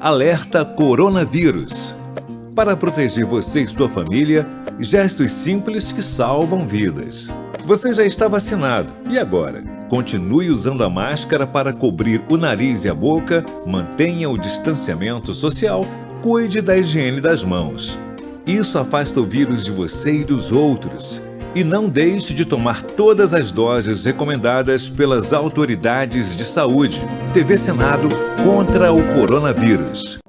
[SPEAKER 6] Alerta Coronavírus. Para proteger você e sua família, gestos simples que salvam vidas. Você já está vacinado. E agora? Continue usando a máscara para cobrir o nariz e a boca, mantenha o distanciamento social, cuide da higiene das mãos. Isso afasta o vírus de você e dos outros. E não deixe de tomar todas as doses recomendadas pelas autoridades de saúde. TV Senado contra o coronavírus.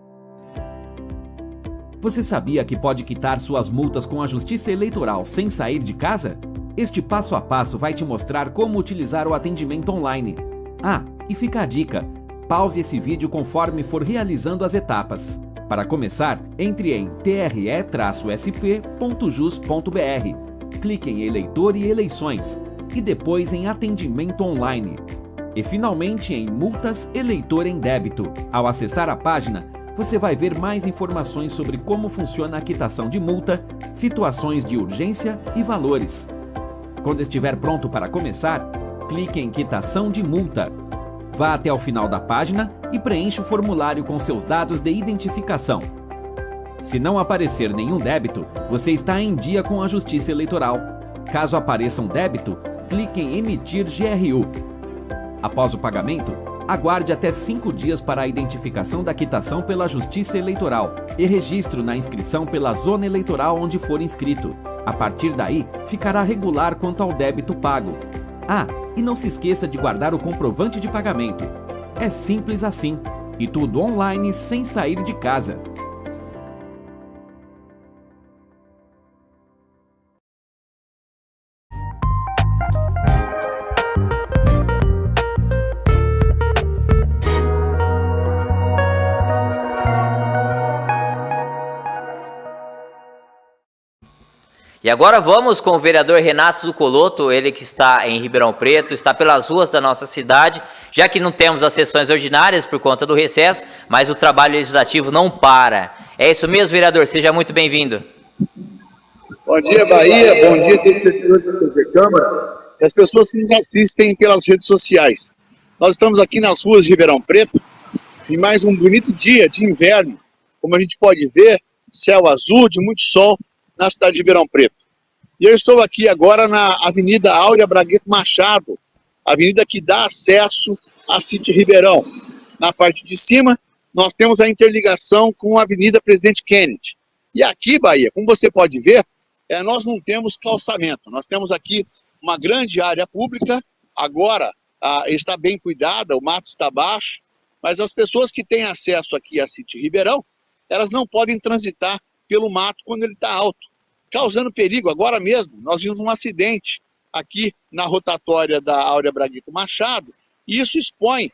[SPEAKER 7] Você sabia que pode quitar suas multas com a Justiça Eleitoral sem sair de casa? Este passo a passo vai te mostrar como utilizar o atendimento online. Ah, e fica a dica: pause esse vídeo conforme for realizando as etapas. Para começar, entre em tre-sp.jus.br. Clique em Eleitor e Eleições, e depois em Atendimento Online. E finalmente em Multas Eleitor em Débito. Ao acessar a página, você vai ver mais informações sobre como funciona a quitação de multa, situações de urgência e valores. Quando estiver pronto para começar, clique em Quitação de Multa. Vá até o final da página e preencha o formulário com seus dados de identificação. Se não aparecer nenhum débito, você está em dia com a Justiça Eleitoral. Caso apareça um débito, clique em Emitir GRU. Após o pagamento, aguarde até 5 dias para a identificação da quitação pela Justiça Eleitoral e registro na inscrição pela zona eleitoral onde for inscrito. A partir daí, ficará regular quanto ao débito pago. Ah, e não se esqueça de guardar o comprovante de pagamento. É simples assim, e tudo online sem sair de casa.
[SPEAKER 1] E agora vamos com o vereador Renato Zuccolotto, ele que está em Ribeirão Preto, está pelas ruas da nossa cidade, já que não temos as sessões ordinárias por conta do recesso, mas o trabalho legislativo não para. É isso mesmo, vereador? Seja muito bem-vindo.
[SPEAKER 8] Bom dia, Bahia. Bom dia, telespectadores da TV Câmara e as pessoas que nos assistem pelas redes sociais. Nós estamos aqui nas ruas de Ribeirão Preto, em mais um bonito dia de inverno, como a gente pode ver, céu azul, de muito sol, na cidade de Ribeirão Preto. E eu estou aqui agora na Avenida Áurea Bragueto Machado, avenida que dá acesso à City Ribeirão. Na parte de cima, nós temos a interligação com a Avenida Presidente Kennedy. E aqui, Bahia, como você pode ver, nós não temos calçamento. Nós temos aqui uma grande área pública, agora está bem cuidada, o mato está baixo, mas as pessoas que têm acesso aqui à City Ribeirão, elas não podem transitar pelo mato quando ele está alto, causando perigo. Agora mesmo, nós vimos um acidente aqui na rotatória da Áurea Bragueto Machado, e isso expõe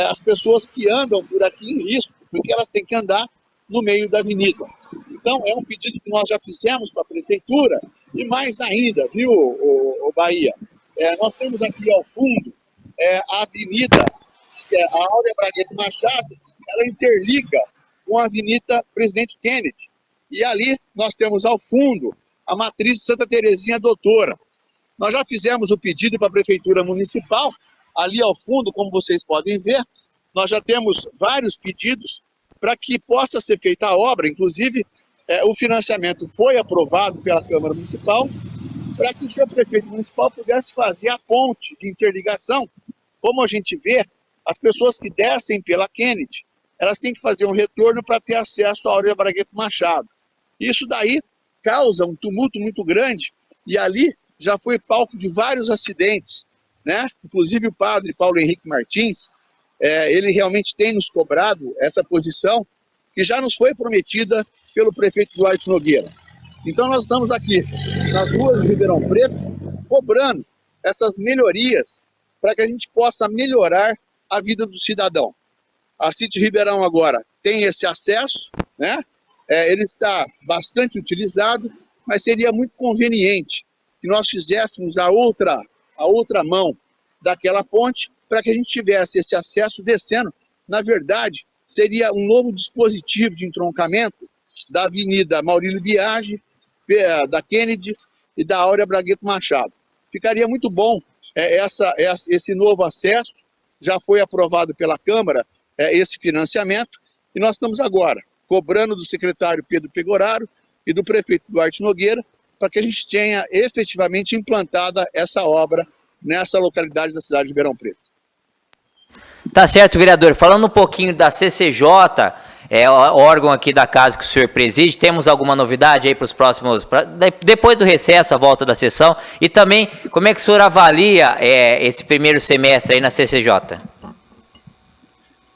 [SPEAKER 8] as pessoas que andam por aqui em risco, porque elas têm que andar no meio da avenida. Então, é um pedido que nós já fizemos para a prefeitura, e mais ainda, viu, o Bahia? Nós temos aqui ao fundo a avenida, a Áurea Bragueto Machado, ela interliga com a Avenida Presidente Kennedy. E ali nós temos ao fundo a matriz de Santa Terezinha Doutora. Nós já fizemos o pedido para a Prefeitura Municipal, ali ao fundo, como vocês podem ver, nós já temos vários pedidos para que possa ser feita a obra, inclusive o financiamento foi aprovado pela Câmara Municipal, para que o senhor prefeito municipal pudesse fazer a ponte de interligação. Como a gente vê, as pessoas que descem pela Kennedy, elas têm que fazer um retorno para ter acesso à Áurea Bragueto Machado. Isso daí causa um tumulto muito grande, e ali já foi palco de vários acidentes, né? Inclusive o padre Paulo Henrique Martins, ele realmente tem nos cobrado essa posição que já nos foi prometida pelo prefeito Duarte Nogueira. Então nós estamos aqui nas ruas de Ribeirão Preto cobrando essas melhorias para que a gente possa melhorar a vida do cidadão. A City Ribeirão agora tem esse acesso, né? Ele está bastante utilizado, mas seria muito conveniente que nós fizéssemos a outra mão daquela ponte para que a gente tivesse esse acesso descendo. Na verdade, seria um novo dispositivo de entroncamento da Avenida Maurílio Biagi, da Kennedy e da Áurea Bragueto Machado. Ficaria muito bom esse novo acesso, já foi aprovado pela Câmara esse financiamento, e nós estamos agora cobrando do secretário Pedro Pegoraro e do prefeito Duarte Nogueira para que a gente tenha efetivamente implantada essa obra nessa localidade da cidade de Ribeirão Preto.
[SPEAKER 1] Tá certo, vereador. Falando um pouquinho da CCJ, órgão aqui da casa que o senhor preside, temos alguma novidade aí para os próximos, depois do recesso, a volta da sessão, e também como é que o senhor avalia esse primeiro semestre aí na CCJ?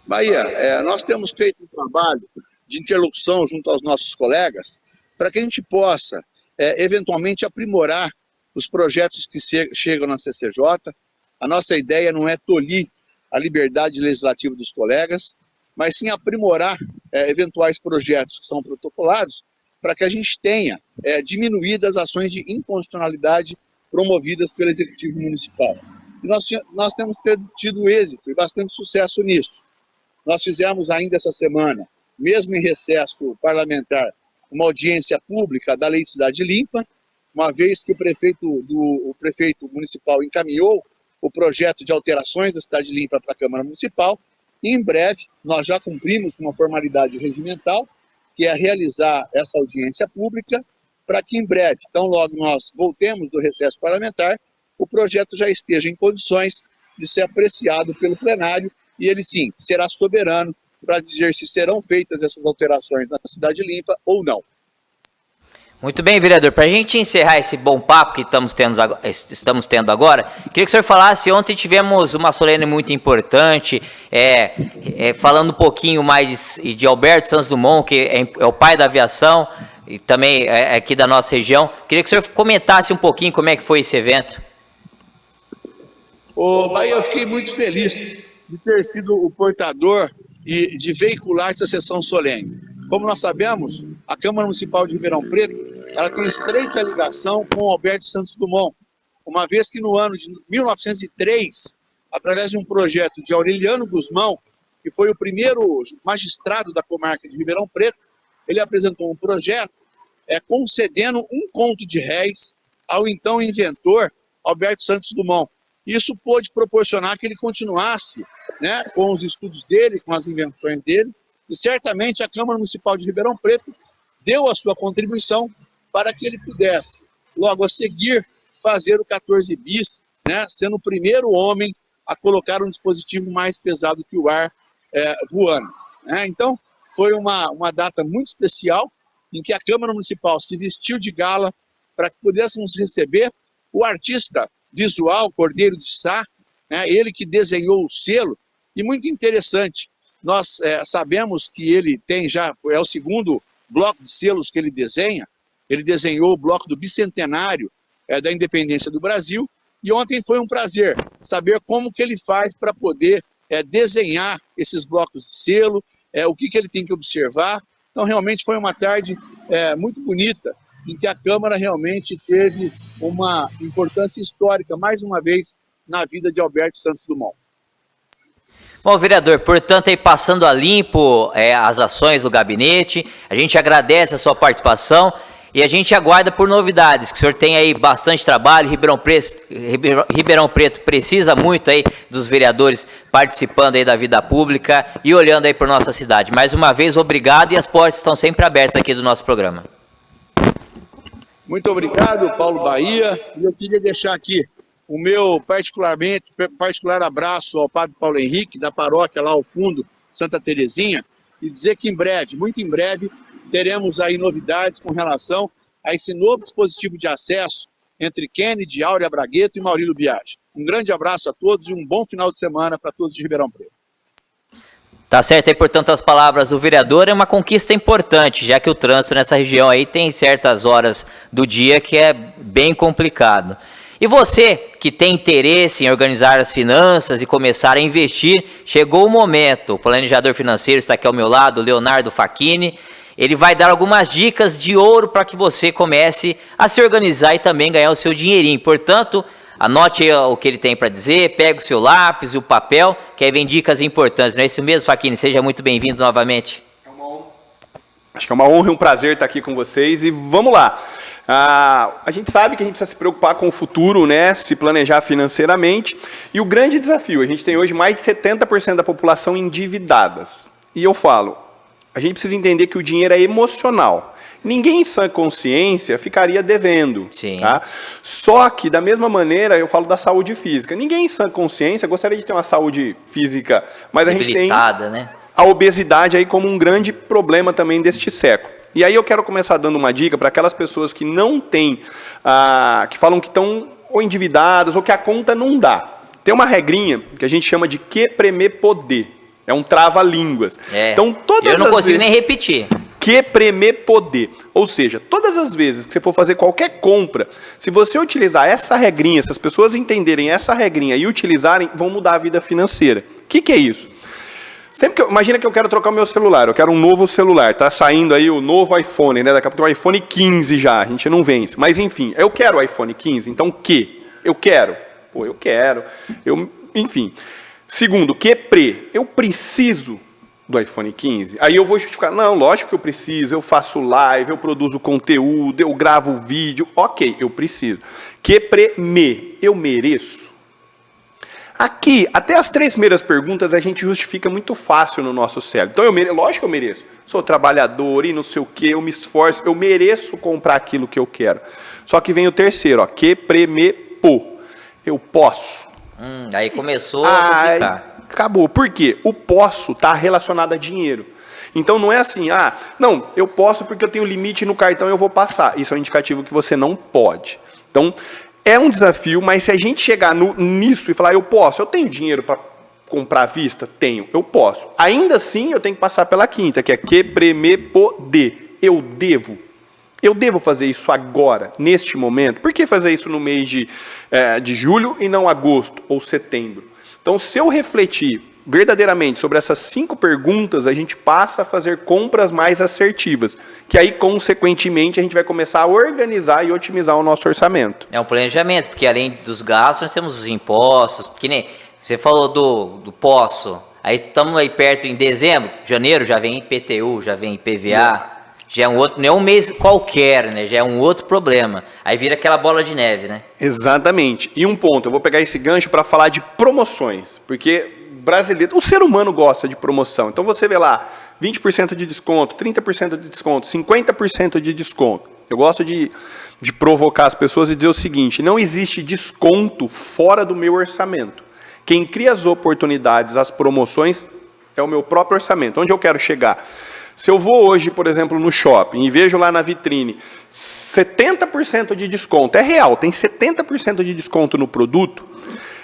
[SPEAKER 8] Bahia, nós temos feito um trabalho de interlocução junto aos nossos colegas para que a gente possa, eventualmente, aprimorar os projetos que chegam na CCJ. A nossa ideia não é tolir a liberdade legislativa dos colegas, mas sim aprimorar eventuais projetos que são protocolados para que a gente tenha diminuído as ações de inconstitucionalidade promovidas pelo Executivo Municipal. E nós temos tido êxito e bastante sucesso nisso. Nós fizemos ainda essa semana, mesmo em recesso parlamentar, uma audiência pública da Lei Cidade Limpa, uma vez que o prefeito municipal encaminhou o projeto de alterações da Cidade Limpa para a Câmara Municipal, e em breve nós já cumprimos uma formalidade regimental, que é realizar essa audiência pública, para que em breve, tão logo nós voltemos do recesso parlamentar, o projeto já esteja em condições de ser apreciado pelo plenário, e ele sim será soberano para dizer se serão feitas essas alterações na Cidade Limpa ou não.
[SPEAKER 1] Muito bem, vereador. Para a gente encerrar esse bom papo que estamos tendo agora, queria que o senhor falasse, ontem tivemos uma solene muito importante, falando um pouquinho mais de Alberto Santos Dumont, que é o pai da aviação, e também aqui da nossa região. Queria que o senhor comentasse um pouquinho como é que foi esse evento.
[SPEAKER 8] Bahia, eu fiquei muito feliz de ter sido o portador e de veicular essa sessão solene. Como nós sabemos, a Câmara Municipal de Ribeirão Preto ela tem estreita ligação com Alberto Santos Dumont, uma vez que no ano de 1903, através de um projeto de Aureliano Guzmão, que foi o primeiro magistrado da comarca de Ribeirão Preto, ele apresentou um projeto concedendo um conto de réis ao então inventor Alberto Santos Dumont. Isso pôde proporcionar que ele continuasse, né, com os estudos dele, com as invenções dele, e certamente a Câmara Municipal de Ribeirão Preto deu a sua contribuição para que ele pudesse, logo a seguir, fazer o 14 bis, né, sendo o primeiro homem a colocar um dispositivo mais pesado que o ar voando. Né? Então, foi uma data muito especial em que a Câmara Municipal se vestiu de gala para que pudéssemos receber o artista visual Cordeiro de Sá, né, ele que desenhou o selo, e muito interessante, nós sabemos que ele tem já, é o segundo bloco de selos que ele desenha, ele desenhou o bloco do bicentenário da independência do Brasil, e ontem foi um prazer saber como que ele faz para poder desenhar esses blocos de selo, o que ele tem que observar. Então realmente foi uma tarde muito bonita, em que a Câmara realmente teve uma importância histórica, mais uma vez, na vida de Alberto Santos Dumont.
[SPEAKER 1] Bom, vereador, portanto, aí passando a limpo as ações do gabinete, a gente agradece a sua participação e a gente aguarda por novidades, que o senhor tem aí bastante trabalho, Ribeirão Preto precisa muito aí dos vereadores participando aí da vida pública e olhando aí por nossa cidade. Mais uma vez, obrigado, e as portas estão sempre abertas aqui do nosso programa.
[SPEAKER 8] Muito obrigado, Paulo Bahia, e eu queria deixar aqui o meu particular abraço ao Padre Paulo Henrique, da paróquia lá ao fundo, Santa Terezinha, e dizer que em breve, muito em breve, teremos aí novidades com relação a esse novo dispositivo de acesso entre Kennedy, Áurea Bragueto e Maurílio Biagi. Um grande abraço a todos e um bom final de semana para todos de Ribeirão Preto.
[SPEAKER 1] Tá certo aí, portanto, as palavras do vereador. É uma conquista importante, já que o trânsito nessa região aí tem certas horas do dia que é bem complicado. E você que tem interesse em organizar as finanças e começar a investir, chegou o momento. O planejador financeiro está aqui ao meu lado, o Leonardo Facchini. Ele vai dar algumas dicas de ouro para que você comece a se organizar e também ganhar o seu dinheirinho. Portanto, anote o que ele tem para dizer, pega o seu lápis e o papel, que aí vem dicas importantes. Não é isso mesmo, Facchini? Seja muito bem-vindo novamente.
[SPEAKER 9] É uma honra. Acho que é uma honra e um prazer estar aqui com vocês, e vamos lá. A gente sabe que a gente precisa se preocupar com o futuro, né? Se planejar financeiramente, e o grande desafio, a gente tem hoje mais de 70% da população endividadas. E eu falo, a gente precisa entender que o dinheiro é emocional. Ninguém em sã consciência ficaria devendo.
[SPEAKER 1] Sim.
[SPEAKER 9] Tá? Só que, da mesma maneira, eu falo da saúde física. Ninguém em sã consciência gostaria de ter uma saúde física, mas a gente tem
[SPEAKER 1] né?
[SPEAKER 9] a obesidade aí como um grande problema também deste século. E aí eu quero começar dando uma dica para aquelas pessoas que não têm, que falam que estão ou endividadas ou que a conta não dá. Tem uma regrinha que a gente chama de que premer poder. É um trava-línguas. Então,
[SPEAKER 1] eu não consigo nem repetir.
[SPEAKER 9] Que premer poder. Ou seja, todas as vezes que você for fazer qualquer compra, se você utilizar essa regrinha, se as pessoas entenderem essa regrinha e utilizarem, vão mudar a vida financeira. O que é isso? Imagina que eu quero trocar o meu celular, eu quero um novo celular, tá saindo aí o novo iPhone, né? Daqui a pouco o iPhone 15 já, a gente não vence. Mas enfim, eu quero o iPhone 15, então eu quero. Pô, eu quero. Enfim. Segundo, eu preciso do iPhone 15. Aí eu vou justificar, não, lógico que eu preciso, eu faço live, eu produzo conteúdo, eu gravo vídeo, ok, eu preciso. Eu mereço. Aqui, até as 3 primeiras perguntas a gente justifica muito fácil no nosso cérebro. Então, lógico que eu mereço. Sou trabalhador e não sei o quê, eu me esforço, eu mereço comprar aquilo que eu quero. Só que vem o terceiro, eu posso.
[SPEAKER 1] Aí começou a complicar.
[SPEAKER 9] Acabou. Por quê? O posso está relacionado a dinheiro. Então não é assim, não, eu posso porque eu tenho limite no cartão e eu vou passar. Isso é um indicativo que você não pode. Então, é um desafio, mas se a gente chegar nisso e falar, eu tenho dinheiro para comprar à vista? Tenho, eu posso. Ainda assim, eu tenho que passar pela quinta, que é que premer poder. Eu devo fazer isso agora, neste momento. Por que fazer isso no mês de julho e não agosto ou setembro? Então, se eu refletir verdadeiramente sobre essas 5 perguntas, a gente passa a fazer compras mais assertivas, que aí, consequentemente, a gente vai começar a organizar e otimizar o nosso orçamento.
[SPEAKER 1] É um planejamento, porque além dos gastos, nós temos os impostos, que nem você falou do poço, aí estamos aí perto em dezembro, janeiro já vem IPTU, já vem IPVA, já é um outro, não é um mês qualquer, né? Já é um outro problema. Aí vira aquela bola de neve, né?
[SPEAKER 9] Exatamente. E um ponto, eu vou pegar esse gancho para falar de promoções, porque brasileiro, o ser humano gosta de promoção. Então você vê lá, 20% de desconto, 30% de desconto, 50% de desconto. Eu gosto de provocar as pessoas e dizer o seguinte, não existe desconto fora do meu orçamento. Quem cria as oportunidades, as promoções, é o meu próprio orçamento. Onde eu quero chegar? Se eu vou hoje, por exemplo, no shopping e vejo lá na vitrine 70% de desconto, é real, tem 70% de desconto no produto,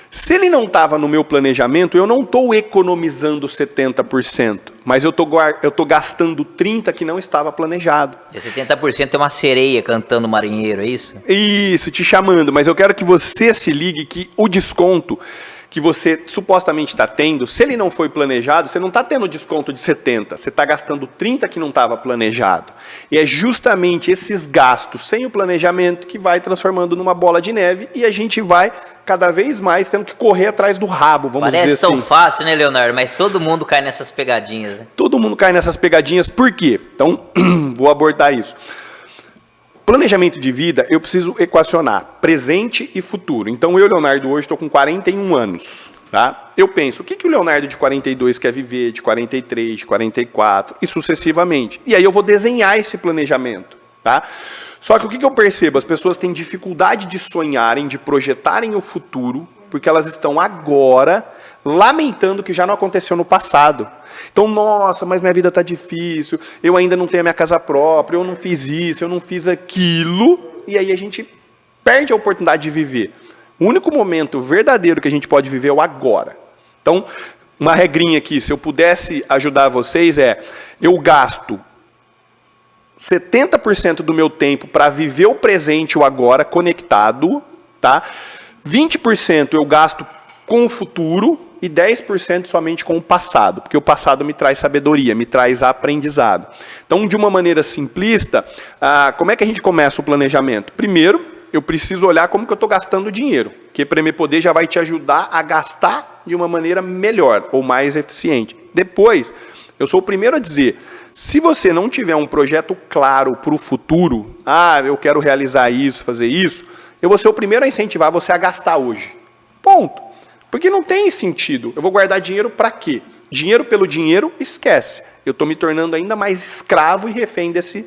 [SPEAKER 9] se ele não estava no meu planejamento, eu não estou economizando 70%, mas eu estou gastando 30% que não estava planejado.
[SPEAKER 1] E 70% é uma sereia cantando marinheiro, é isso?
[SPEAKER 9] Isso, te chamando, mas eu quero que você se ligue que o desconto que você supostamente está tendo, se ele não foi planejado, você não está tendo desconto de 70%, você está gastando 30% que não estava planejado. E é justamente esses gastos sem o planejamento que vai transformando numa bola de neve e a gente vai cada vez mais tendo que correr atrás do rabo, vamos dizer assim.
[SPEAKER 1] Parece tão fácil, né, Leonardo? Mas todo mundo cai nessas pegadinhas, né?
[SPEAKER 9] Todo mundo cai nessas pegadinhas, por quê? Então, vou abordar isso. Planejamento de vida, eu preciso equacionar presente e futuro. Então, eu, Leonardo, hoje estou com 41 anos. Tá? Eu penso, o que o Leonardo de 42 quer viver, de 43, de 44, e sucessivamente. E aí eu vou desenhar esse planejamento. Tá? Só que o que eu percebo? As pessoas têm dificuldade de sonharem, de projetarem o futuro, porque elas estão agora lamentando que já não aconteceu no passado. Então, nossa, mas minha vida está difícil, eu ainda não tenho a minha casa própria, eu não fiz isso, eu não fiz aquilo, e aí a gente perde a oportunidade de viver. O único momento verdadeiro que a gente pode viver é o agora. Então, uma regrinha aqui, se eu pudesse ajudar vocês eu gasto 70% do meu tempo para viver o presente, o agora, conectado, tá? 20% eu gasto com o futuro e 10% somente com o passado, porque o passado me traz sabedoria, me traz aprendizado. Então, de uma maneira simplista, como é que a gente começa o planejamento? Primeiro, eu preciso olhar como que eu estou gastando dinheiro, porque Premier Poder já vai te ajudar a gastar de uma maneira melhor ou mais eficiente. Depois, eu sou o primeiro a dizer, se você não tiver um projeto claro para o futuro, eu quero realizar isso, fazer isso, eu vou ser o primeiro a incentivar você a gastar hoje. Ponto. Porque não tem sentido. Eu vou guardar dinheiro para quê? Dinheiro pelo dinheiro, esquece. Eu estou me tornando ainda mais escravo e refém desse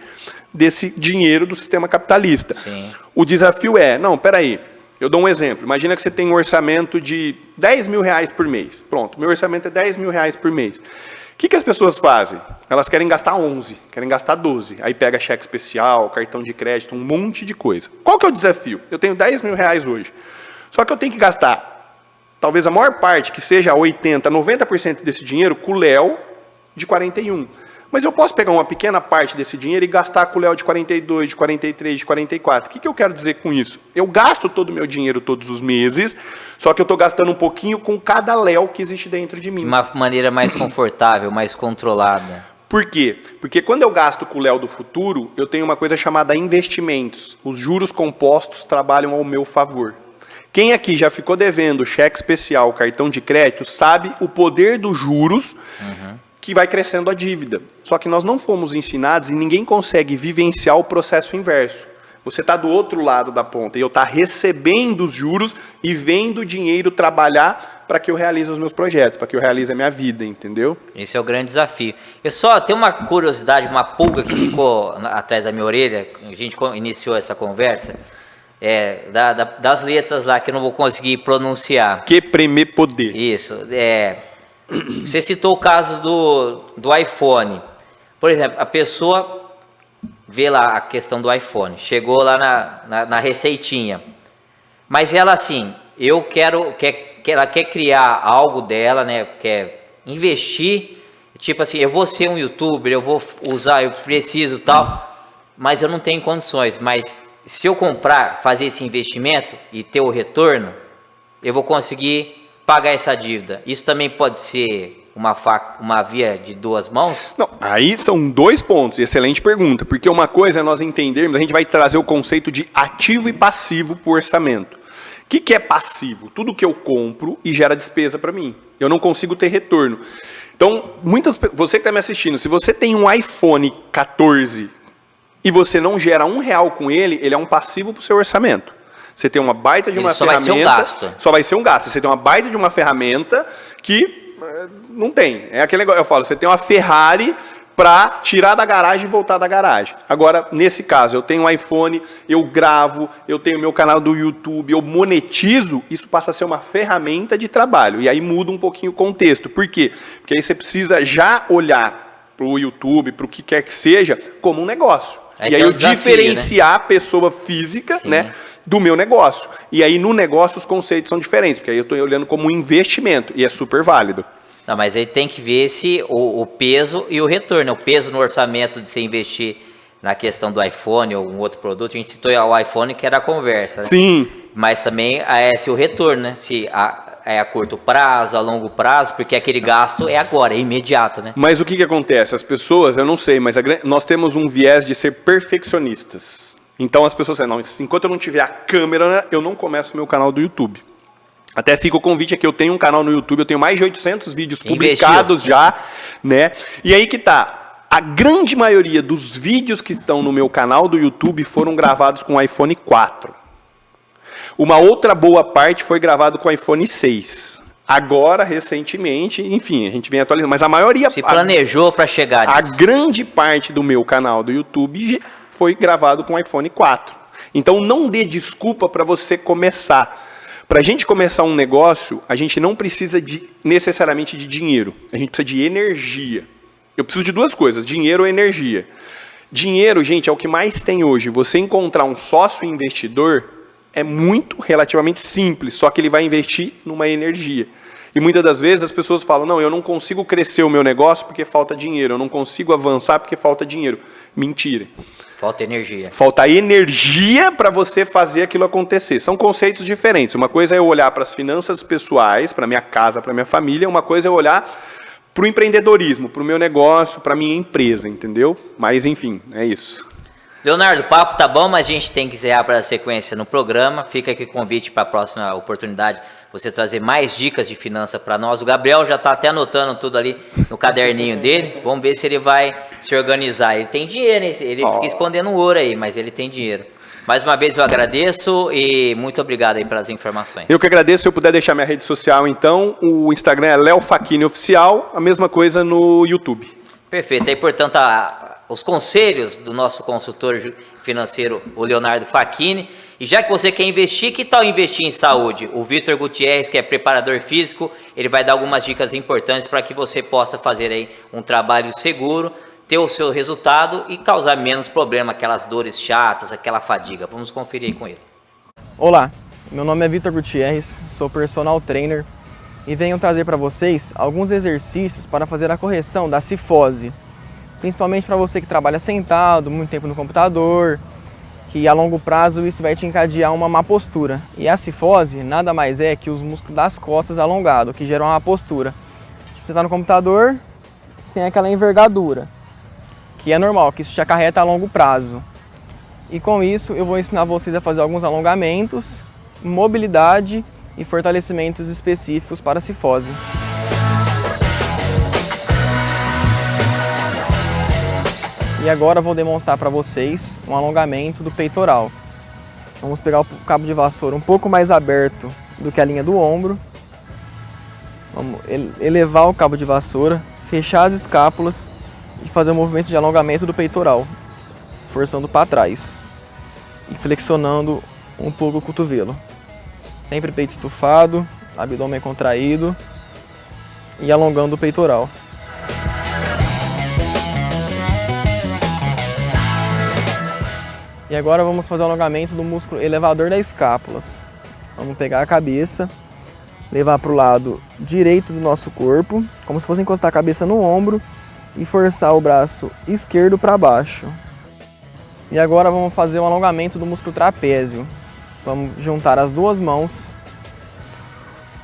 [SPEAKER 9] dinheiro do sistema capitalista.
[SPEAKER 1] Sim.
[SPEAKER 9] O desafio não, peraí, eu dou um exemplo. Imagina que você tem um orçamento de 10 mil reais por mês. Pronto, meu orçamento é 10 mil reais por mês. O que as pessoas fazem? Elas querem gastar 11, querem gastar 12. Aí pega cheque especial, cartão de crédito, um monte de coisa. Qual que é o desafio? Eu tenho 10 mil reais hoje. Só que eu tenho que gastar, talvez a maior parte, que seja 80%, 90% desse dinheiro com o Léo de 41. Mas eu posso pegar uma pequena parte desse dinheiro e gastar com o Léo de 42, de 43, de 44. O que eu quero dizer com isso? Eu gasto todo o meu dinheiro todos os meses, só que eu estou gastando um pouquinho com cada Léo que existe dentro de mim.
[SPEAKER 1] De uma maneira mais confortável, mais controlada.
[SPEAKER 9] Por quê? Porque quando eu gasto com o Léo do futuro, eu tenho uma coisa chamada investimentos. Os juros compostos trabalham ao meu favor. Quem aqui já ficou devendo cheque especial, cartão de crédito, sabe o poder dos juros que vai crescendo a dívida. Só que nós não fomos ensinados e ninguém consegue vivenciar o processo inverso. Você está do outro lado da ponta e eu estou recebendo os juros e vendo o dinheiro trabalhar para que eu realize os meus projetos, para que eu realize a minha vida, entendeu?
[SPEAKER 1] Esse é o grande desafio. Eu só tenho uma curiosidade, uma pulga que ficou atrás da minha orelha, a gente iniciou essa conversa, das letras lá que eu não vou conseguir pronunciar.
[SPEAKER 9] Que Premier Poder.
[SPEAKER 1] Isso, você citou o caso do iPhone. Por exemplo, a pessoa vê lá a questão do iPhone, chegou lá na receitinha, mas ela assim, ela quer criar algo dela, né? Quer investir, tipo assim, eu vou ser um youtuber, eu vou usar, eu preciso tal, mas eu não tenho condições. Mas se eu fazer esse investimento e ter o retorno, eu vou conseguir pagar essa dívida, isso também pode ser uma via de duas mãos?
[SPEAKER 9] Não, aí são 2 pontos, excelente pergunta, porque uma coisa é nós entendermos, a gente vai trazer o conceito de ativo e passivo para o orçamento. O que é passivo? Tudo que eu compro e gera despesa para mim. Eu não consigo ter retorno. Então, você que está me assistindo, se você tem um iPhone 14 e você não gera R$1 com ele, ele é um passivo para o seu orçamento. Você tem uma baita de uma ferramenta...
[SPEAKER 1] Só vai ser um gasto.
[SPEAKER 9] Só vai ser um gasto. Você tem uma baita de uma ferramenta que não tem. É aquele negócio, eu falo, você tem uma Ferrari para tirar da garagem e voltar da garagem. Agora, nesse caso, eu tenho um iPhone, eu gravo, eu tenho meu canal do YouTube, eu monetizo, isso passa a ser uma ferramenta de trabalho. E aí muda um pouquinho o contexto. Por quê? Porque aí você precisa já olhar para o YouTube, para o que quer que seja, como um negócio. E aí eu diferenciar a pessoa física, né, do meu negócio. E aí no negócio os conceitos são diferentes, porque aí eu estou olhando como um investimento, e é super válido.
[SPEAKER 1] Não, mas aí tem que ver o peso e o retorno. O peso no orçamento de você investir na questão do iPhone ou um outro produto. A gente citou o iPhone, que era a conversa, né?
[SPEAKER 9] Sim.
[SPEAKER 1] Mas também se o retorno, né? Se é a curto prazo, a longo prazo, porque aquele gasto é agora, é imediato, né?
[SPEAKER 9] Mas o que acontece? As pessoas, eu não sei, mas nós temos um viés de ser perfeccionistas. Então as pessoas dizem, não, enquanto eu não tiver a câmera, eu não começo o meu canal do YouTube. Até fica o convite aqui, eu tenho um canal no YouTube, eu tenho mais de 800 vídeos publicados já, né? E aí que tá, a grande maioria dos vídeos que estão no meu canal do YouTube foram gravados com o iPhone 4. Uma outra boa parte foi gravado com o iPhone 6. Agora, recentemente, enfim, a gente vem atualizando, mas a maioria...
[SPEAKER 1] Se planejou para chegar nisso.
[SPEAKER 9] A grande parte do meu canal do YouTube foi gravado com o iPhone 4. Então não dê desculpa para você começar. Para a gente começar um negócio, a gente não precisa necessariamente de dinheiro. A gente precisa de energia. Eu preciso de 2 coisas, dinheiro ou energia. Dinheiro, gente, é o que mais tem hoje. Você encontrar um sócio investidor é relativamente simples, só que ele vai investir numa energia. E muitas das vezes as pessoas falam, não, eu não consigo crescer o meu negócio porque falta dinheiro, eu não consigo avançar porque falta dinheiro. Mentira.
[SPEAKER 1] Falta energia.
[SPEAKER 9] Falta energia para você fazer aquilo acontecer. São conceitos diferentes. Uma coisa é eu olhar para as finanças pessoais, para minha casa, para minha família. Uma coisa é eu olhar para o empreendedorismo, para o meu negócio, para a minha empresa, entendeu? Mas, enfim, é isso.
[SPEAKER 1] Leonardo, o papo tá bom, mas a gente tem que encerrar para a sequência no programa. Fica aqui o convite para a próxima oportunidade, você trazer mais dicas de finança para nós. O Gabriel já está até anotando tudo ali no caderninho dele. Vamos ver se ele vai se organizar. Ele tem dinheiro, ele fica escondendo ouro aí, mas ele tem dinheiro. Mais uma vez eu agradeço e muito obrigado aí pelas informações.
[SPEAKER 9] Eu que agradeço. Se eu puder deixar minha rede social, então, o Instagram é Léo Facchini Oficial, a mesma coisa no YouTube.
[SPEAKER 1] Perfeito. E, portanto, os conselhos do nosso consultor financeiro, o Leonardo Facchini. E já que você quer investir, que tal investir em saúde? O Vitor Gutierrez, que é preparador físico, ele vai dar algumas dicas importantes para que você possa fazer aí um trabalho seguro, ter o seu resultado e causar menos problema, aquelas dores chatas, aquela fadiga. Vamos conferir aí com ele.
[SPEAKER 10] Olá, meu nome é Vitor Gutierrez, sou personal trainer e venho trazer para vocês alguns exercícios para fazer a correção da cifose. Principalmente para você que trabalha sentado, muito tempo no computador, que a longo prazo isso vai te encadear uma má postura. E a cifose nada mais é que os músculos das costas alongados, que geram uma má postura. Tipo, você está no computador, tem aquela envergadura, que é normal, que isso te acarreta a longo prazo. E com isso eu vou ensinar vocês a fazer alguns alongamentos, mobilidade e fortalecimentos específicos para a cifose. E agora eu vou demonstrar para vocês um alongamento do peitoral. Vamos pegar o cabo de vassoura um pouco mais aberto do que a linha do ombro. Vamos elevar o cabo de vassoura, fechar as escápulas e fazer um movimento de alongamento do peitoral, forçando para trás e flexionando um pouco o cotovelo. Sempre peito estufado, abdômen contraído e alongando o peitoral. E agora vamos fazer o alongamento do músculo elevador das escápulas. Vamos pegar a cabeça, levar para o lado direito do nosso corpo, como se fosse encostar a cabeça no ombro e forçar o braço esquerdo para baixo. E agora vamos fazer o alongamento do músculo trapézio. Vamos juntar as duas mãos,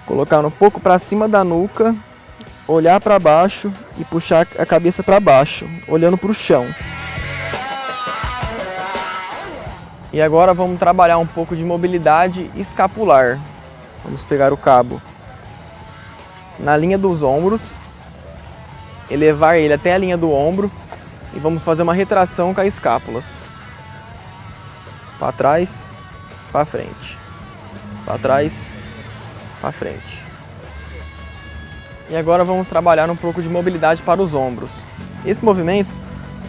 [SPEAKER 10] Colocar um pouco para cima da nuca, olhar para baixo e puxar a cabeça para baixo, olhando para o chão. E agora vamos trabalhar um pouco de mobilidade escapular. Vamos pegar o cabo na linha dos ombros, elevar ele até a linha do ombro e vamos fazer uma retração com as escápulas. Para trás, para frente. Para trás, para frente. E agora vamos trabalhar um pouco de mobilidade para os ombros. Esse movimento,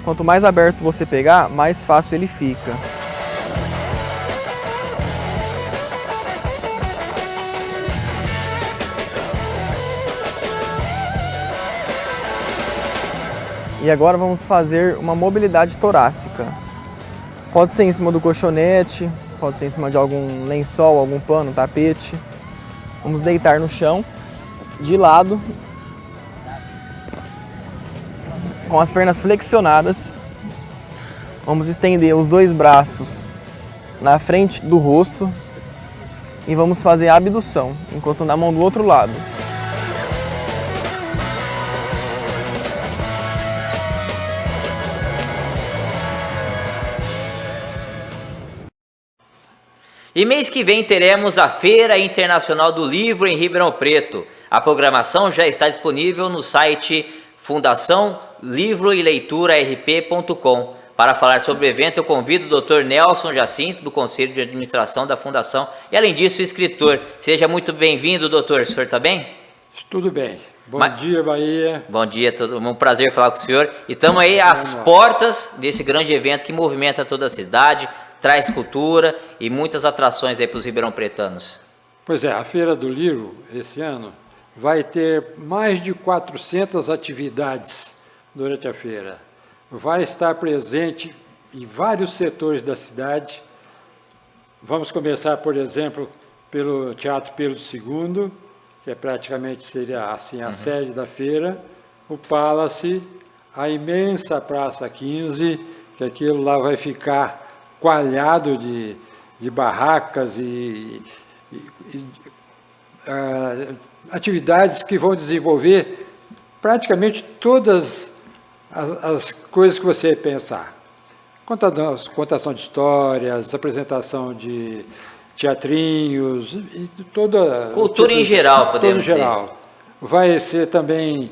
[SPEAKER 10] quanto mais aberto você pegar, mais fácil ele fica. E agora vamos fazer uma mobilidade torácica. Pode ser em cima do colchonete, pode ser em cima de algum lençol, algum pano, tapete. Vamos deitar no chão, de lado, com as pernas flexionadas. Vamos estender os dois braços na frente do rosto e vamos fazer a abdução, encostando a mão do outro lado.
[SPEAKER 1] E mês que vem teremos a Feira Internacional do Livro em Ribeirão Preto. A programação já está disponível no site Fundação Livro e Leitura RP.com. Para falar sobre o evento, eu convido o Dr. Nelson Jacinto, do Conselho de Administração da Fundação, e além disso, o escritor. Seja muito bem-vindo, doutor. O senhor está bem?
[SPEAKER 11] Tudo bem. Bom dia, Bahia.
[SPEAKER 1] Bom dia, um prazer falar com o senhor. E estamos aí às portas desse grande evento que movimenta toda a cidade, traz cultura e muitas atrações aí para os ribeirão-pretanos.
[SPEAKER 11] Pois é, a Feira do Livro, esse ano, vai ter mais de 400 atividades durante a feira. Vai estar presente em vários setores da cidade. Vamos começar, por exemplo, pelo Teatro Pedro II, que praticamente seria assim a sede da feira, o Palace, a imensa Praça 15, que aquilo lá vai ficar coalhado de barracas e atividades que vão desenvolver praticamente todas as coisas que você pensar. Contação de histórias, apresentação de teatrinhos, e toda...
[SPEAKER 1] Cultura em geral, podemos dizer.
[SPEAKER 11] Vai ser também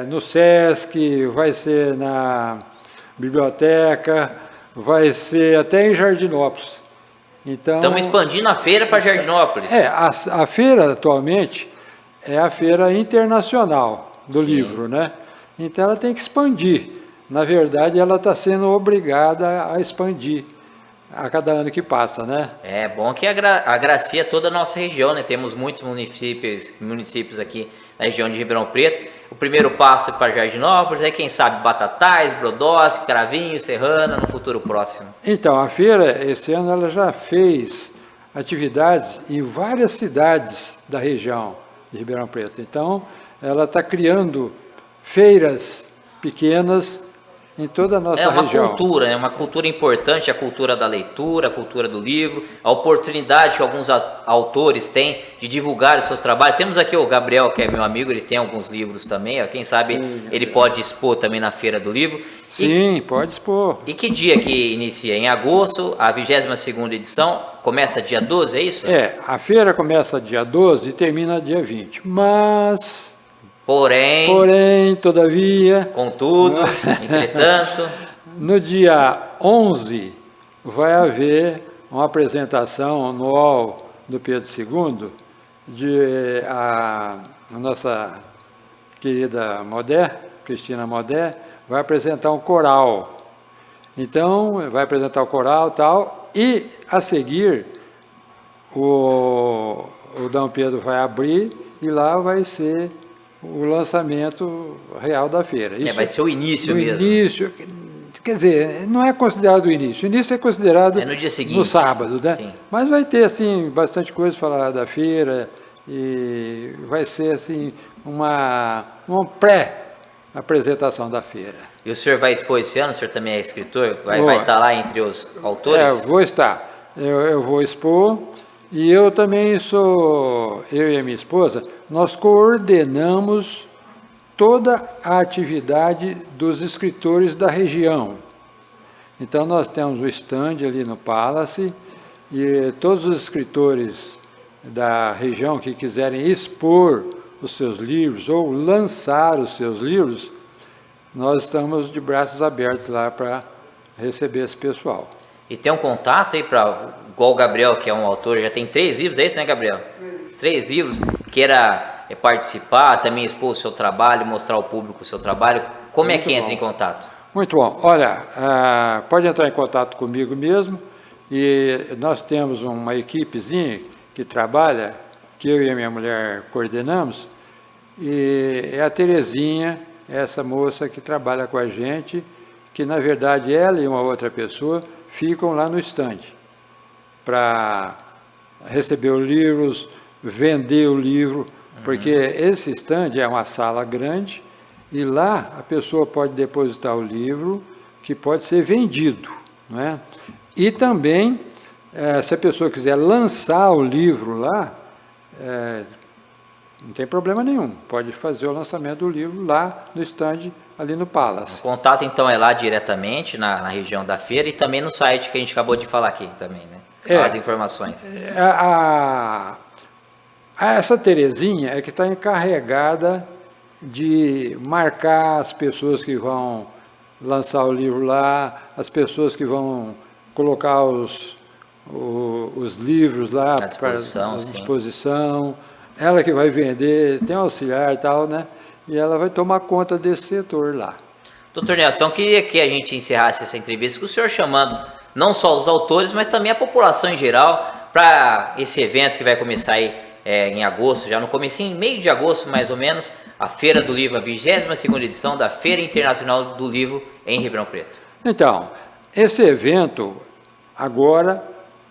[SPEAKER 11] no Sesc, vai ser na biblioteca, vai ser até em Jardinópolis. Então,
[SPEAKER 1] estamos expandindo a feira para Jardinópolis.
[SPEAKER 11] A feira atualmente é a feira internacional do livro, né? Então ela tem que expandir. Na verdade, ela está sendo obrigada a expandir a cada ano que passa, né?
[SPEAKER 1] É bom que agracia toda a nossa região, né? Temos muitos municípios aqui na região de Ribeirão Preto. O primeiro passo é para Jardinópolis, aí quem sabe Batatais, Brodowski, Cravinho, Serrana, no futuro próximo.
[SPEAKER 11] Então, a feira, esse ano, ela já fez atividades em várias cidades da região de Ribeirão Preto. Então, ela está criando feiras pequenas em toda a nossa região.
[SPEAKER 1] É uma cultura, né? Uma cultura importante, a cultura da leitura, a cultura do livro, a oportunidade que alguns autores têm de divulgar os seus trabalhos. Temos aqui o Gabriel, que é meu amigo, ele tem alguns livros também, ó. Quem sabe ele pode expor também na Feira do Livro.
[SPEAKER 11] Sim, pode expor.
[SPEAKER 1] E que dia que inicia? Em agosto, a 22ª edição, começa dia 12, é isso?
[SPEAKER 11] A feira começa dia 12 e termina dia 20, mas...
[SPEAKER 1] Porém,
[SPEAKER 11] todavia...
[SPEAKER 1] Contudo, entretanto...
[SPEAKER 11] No dia 11 vai haver uma apresentação anual do Pedro II, a nossa querida Modé, Cristina Modé, vai apresentar um coral. Então, vai apresentar o coral e tal, e a seguir o Dom Pedro vai abrir e lá vai ser o lançamento real da feira. Isso,
[SPEAKER 1] vai ser o início mesmo.
[SPEAKER 11] Início, quer dizer, não é considerado o início. O início é considerado
[SPEAKER 1] no dia seguinte,
[SPEAKER 11] no sábado, né?
[SPEAKER 1] Sim.
[SPEAKER 11] Mas vai ter assim bastante coisa para falar da feira e vai ser assim uma pré-apresentação da feira.
[SPEAKER 1] E o senhor vai expor esse ano? O senhor também é escritor? Vai estar lá entre os autores?
[SPEAKER 11] Vou estar. Eu vou expor E eu também eu e a minha esposa, nós coordenamos toda a atividade dos escritores da região. Então, nós temos o stand ali no Palace, e todos os escritores da região que quiserem expor os seus livros ou lançar os seus livros, nós estamos de braços abertos lá para receber esse pessoal.
[SPEAKER 1] E tem um contato aí para, igual o Gabriel, que é um autor, já tem 3 livros, é isso, né, Gabriel? 3 livros, queira participar, também expor o seu trabalho, mostrar ao público o seu trabalho. Como é que entra em contato?
[SPEAKER 11] Muito bom. Olha, pode entrar em contato comigo mesmo, e nós temos uma equipezinha que trabalha, que eu e a minha mulher coordenamos, e é a Terezinha, essa moça que trabalha com a gente, que na verdade ela e uma outra pessoa ficam lá no stand para receber os livros, vender o livro, porque esse stand é uma sala grande e lá a pessoa pode depositar o livro que pode ser vendido, não é? E também, se a pessoa quiser lançar o livro lá, não tem problema nenhum, pode fazer o lançamento do livro lá no stand, ali no Palace.
[SPEAKER 1] O contato então é lá diretamente na região da feira e também no site que a gente acabou de falar aqui também, né? As informações.
[SPEAKER 11] Essa Terezinha é que está encarregada de marcar as pessoas que vão lançar o livro lá, as pessoas que vão colocar os livros lá à disposição, ela que vai vender, tem um auxiliar e tal, né? E ela vai tomar conta desse setor lá.
[SPEAKER 1] Doutor Nelson, então queria que a gente encerrasse essa entrevista com o senhor chamando não só os autores, mas também a população em geral para esse evento que vai começar aí em agosto, já no comecinho, meio de agosto mais ou menos, a Feira do Livro, a 22ª edição da Feira Internacional do Livro em Ribeirão Preto.
[SPEAKER 11] Então, esse evento, agora,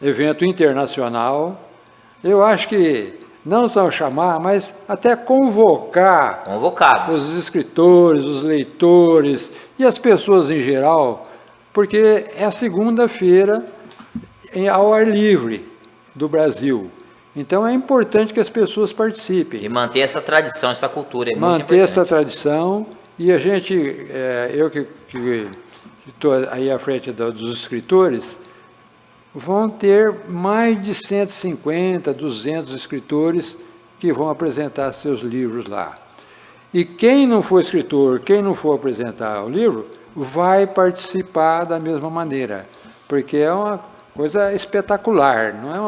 [SPEAKER 11] evento internacional, eu acho que não só chamar, mas até convocados os escritores, os leitores e as pessoas em geral, porque é a segunda feira ao ar livre do Brasil. Então é importante que as pessoas participem.
[SPEAKER 1] E manter essa tradição, essa cultura. É
[SPEAKER 11] manter
[SPEAKER 1] muito importante.
[SPEAKER 11] Essa tradição, e a gente, eu que estou aí à frente dos escritores, vão ter mais de 150, 200 escritores que vão apresentar seus livros lá. E quem não for escritor, quem não for apresentar o livro, vai participar da mesma maneira, porque é uma coisa espetacular, não é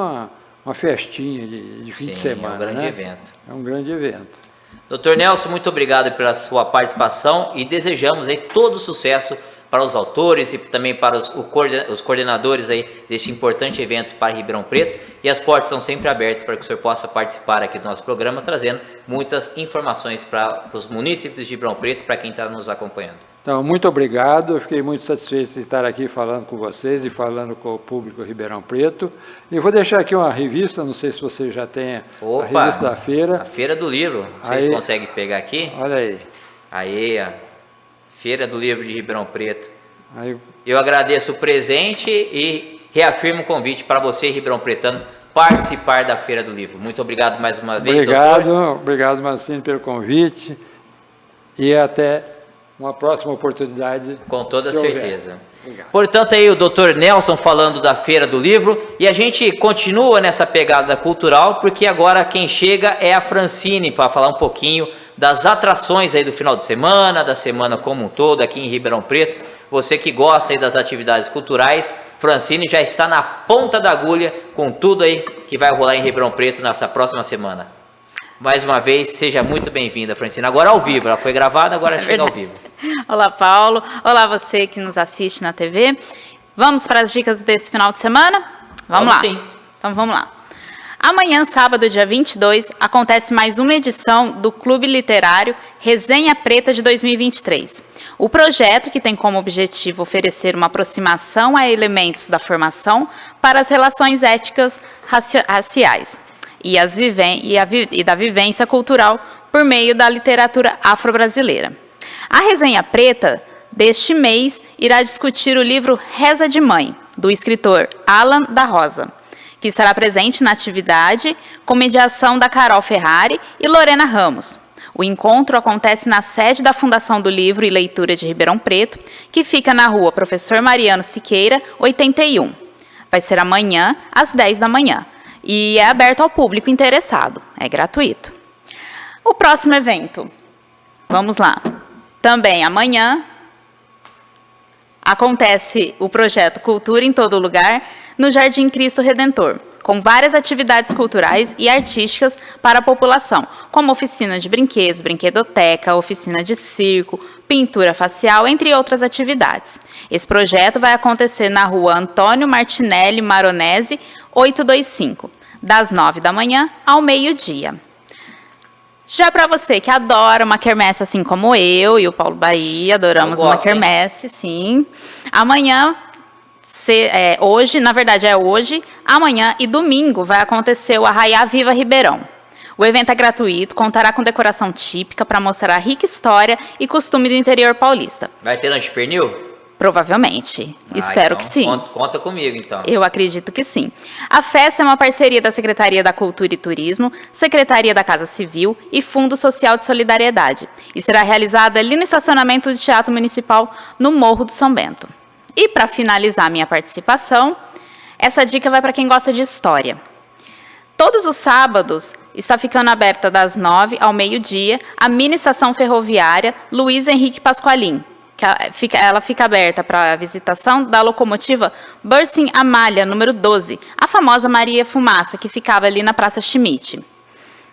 [SPEAKER 11] uma festinha de fim de semana.
[SPEAKER 1] É um grande evento.
[SPEAKER 11] É um grande evento.
[SPEAKER 1] Doutor Nelson, muito obrigado pela sua participação e desejamos aí todo sucesso para os autores e também para os coordenadores aí deste importante evento para Ribeirão Preto, e as portas são sempre abertas para que o senhor possa participar aqui do nosso programa, trazendo muitas informações para os munícipes de Ribeirão Preto, para quem está nos acompanhando.
[SPEAKER 11] Então, muito obrigado, eu fiquei muito satisfeito de estar aqui falando com vocês e falando com o público Ribeirão Preto. E vou deixar aqui uma revista, não sei se você já tem a revista da feira.
[SPEAKER 1] A Feira do Livro, vocês conseguem pegar aqui?
[SPEAKER 11] Olha aí.
[SPEAKER 1] Aí, a Feira do Livro de Ribeirão Preto. Eu agradeço o presente e reafirmo o convite para você, Ribeirão Pretano, participar da Feira do Livro. Muito obrigado mais uma vez, doutor.
[SPEAKER 11] Obrigado, Marcinho, pelo convite e até uma próxima oportunidade.
[SPEAKER 1] Com toda certeza. Portanto, aí o doutor Nelson falando da Feira do Livro, e a gente continua nessa pegada cultural, porque agora quem chega é a Francine, para falar um pouquinho das atrações aí do final de semana, da semana como um todo aqui em Ribeirão Preto. Você que gosta aí das atividades culturais, Francine já está na ponta da agulha com tudo aí que vai rolar em Ribeirão Preto nessa próxima semana. Mais uma vez, seja muito bem-vinda, Francine. Agora ao vivo, ela foi gravada, agora chega ao vivo.
[SPEAKER 3] Olá, Paulo. Olá, você que nos assiste na TV. Vamos para as dicas desse final de semana? Vamos lá.
[SPEAKER 1] Sim.
[SPEAKER 3] Então vamos lá. Amanhã, sábado, dia 22, acontece mais uma edição do Clube Literário Resenha Preta de 2023. O projeto, que tem como objetivo oferecer uma aproximação a elementos da formação para as relações éticas raciais e da vivência cultural por meio da literatura afro-brasileira. A Resenha Preta deste mês irá discutir o livro Reza de Mãe, do escritor Alan da Rosa, que estará presente na atividade com mediação da Carol Ferrari e Lorena Ramos. O encontro acontece na sede da Fundação do Livro e Leitura de Ribeirão Preto, que fica na rua Professor Mariano Siqueira, 81. Vai ser amanhã, às 10 da manhã, e é aberto ao público interessado, é gratuito. O próximo evento, vamos lá, também amanhã, acontece o projeto Cultura em Todo Lugar, no Jardim Cristo Redentor, com várias atividades culturais e artísticas para a população, como oficina de brinquedos, brinquedoteca, oficina de circo, pintura facial, entre outras atividades. Esse projeto vai acontecer na rua Antônio Martinelli Maronese, 825, das 9 da manhã ao meio-dia. Já para você que adora uma quermesse assim como eu e o Paulo Bahia, adoramos uma quermesse, sim. Amanhã, hoje, na verdade é hoje, amanhã e domingo vai acontecer o Arraiá Viva Ribeirão. O evento é gratuito, contará com decoração típica para mostrar a rica história e costume do interior paulista.
[SPEAKER 1] Vai ter lanche pernil?
[SPEAKER 3] Provavelmente. Espero
[SPEAKER 1] então,
[SPEAKER 3] que sim.
[SPEAKER 1] Conta comigo, então.
[SPEAKER 3] Eu acredito que sim. A festa é uma parceria da Secretaria da Cultura e Turismo, Secretaria da Casa Civil e Fundo Social de Solidariedade. E será realizada ali no estacionamento do Teatro Municipal, no Morro do São Bento. E para finalizar minha participação, essa dica vai para quem gosta de história. Todos os sábados está ficando aberta das 9 ao meio-dia a mini estação ferroviária Luiz Henrique Pasqualin. Ela fica aberta para a visitação da locomotiva Bursing Amália, número 12, a famosa Maria Fumaça, que ficava ali na Praça Schmidt.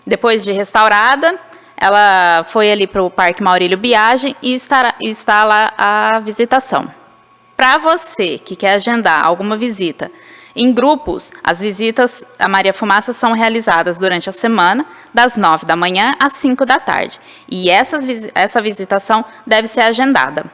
[SPEAKER 3] Depois de restaurada, ela foi ali para o Parque Maurílio Biagi e está lá a visitação. Para você que quer agendar alguma visita em grupos, as visitas à Maria Fumaça são realizadas durante a semana, das 9 da manhã às 5 da tarde. E essa visitação deve ser agendada.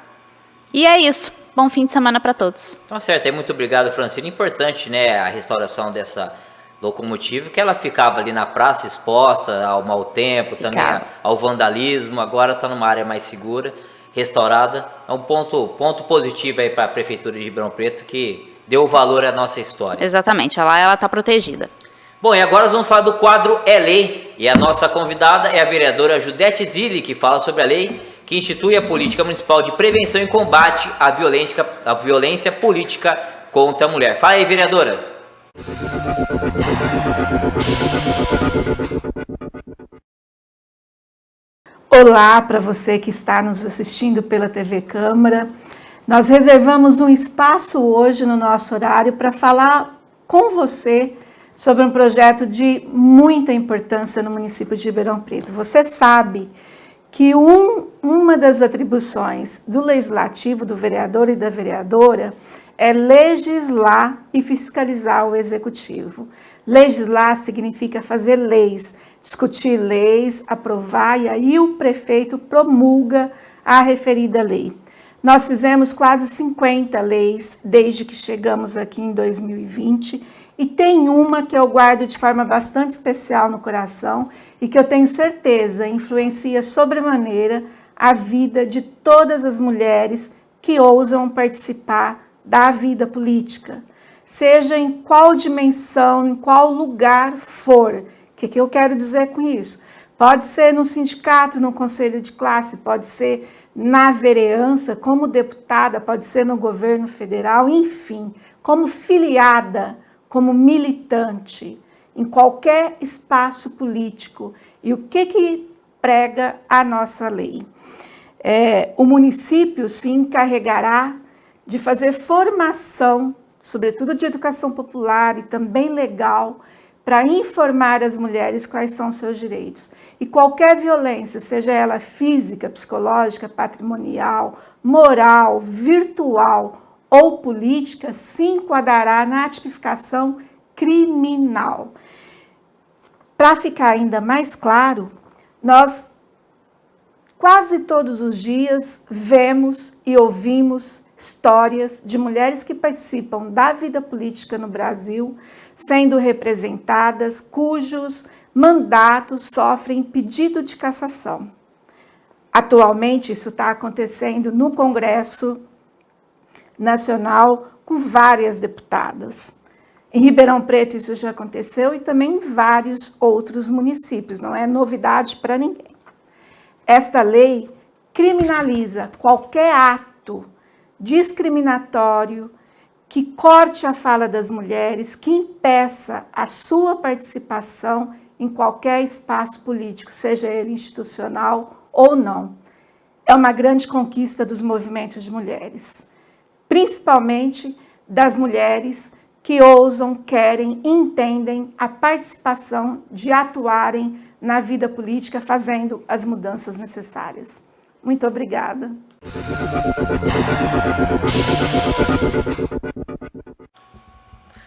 [SPEAKER 3] E é isso. Bom fim de semana para todos.
[SPEAKER 1] Então, certo. E muito obrigado, Francine. Importante, né, a restauração dessa locomotiva, que ela ficava ali na praça exposta ao mau tempo, também ao vandalismo. Agora está numa área mais segura, restaurada. É um ponto positivo aí para a Prefeitura de Ribeirão Preto, que deu valor à nossa história.
[SPEAKER 3] Exatamente, lá ela está protegida.
[SPEAKER 1] Bom, e agora nós vamos falar do quadro É Lei. E a nossa convidada é a vereadora Judete Zilli, que fala sobre a lei que institui a Política Municipal de Prevenção e Combate à Violência Política contra a Mulher. Fala aí, vereadora.
[SPEAKER 12] Olá para você que está nos assistindo pela TV Câmara. Nós reservamos um espaço hoje no nosso horário para falar com você sobre um projeto de muita importância no município de Ribeirão Preto. Você sabe que uma das atribuições do legislativo, do vereador e da vereadora, é legislar e fiscalizar o executivo. Legislar significa fazer leis, discutir leis, aprovar, e aí o prefeito promulga a referida lei. Nós fizemos quase 50 leis desde que chegamos aqui em 2020 e tem uma que eu guardo de forma bastante especial no coração e que eu tenho certeza influencia sobremaneira a vida de todas as mulheres que ousam participar da vida política, seja em qual dimensão, em qual lugar for. O que eu quero dizer com isso? Pode ser no sindicato, no conselho de classe, pode ser na vereança, como deputada, pode ser no governo federal, enfim, como filiada, como militante, em qualquer espaço político. E o que prega a nossa lei? O município se encarregará de fazer formação, sobretudo de educação popular e também legal, para informar as mulheres quais são seus direitos. E qualquer violência, seja ela física, psicológica, patrimonial, moral, virtual ou política, se enquadrará na tipificação criminal. Para ficar ainda mais claro, nós quase todos os dias vemos e ouvimos histórias de mulheres que participam da vida política no Brasil, sendo representadas, cujos mandatos sofrem pedido de cassação. Atualmente, isso está acontecendo no Congresso Nacional com várias deputadas. Em Ribeirão Preto isso já aconteceu e também em vários outros municípios, não é novidade para ninguém. Esta lei criminaliza qualquer ato discriminatório que corte a fala das mulheres, que impeça a sua participação em qualquer espaço político, seja ele institucional ou não. É uma grande conquista dos movimentos de mulheres, principalmente das mulheres que ousam, querem e entendem a participação de atuarem na vida política, fazendo as mudanças necessárias. Muito obrigada.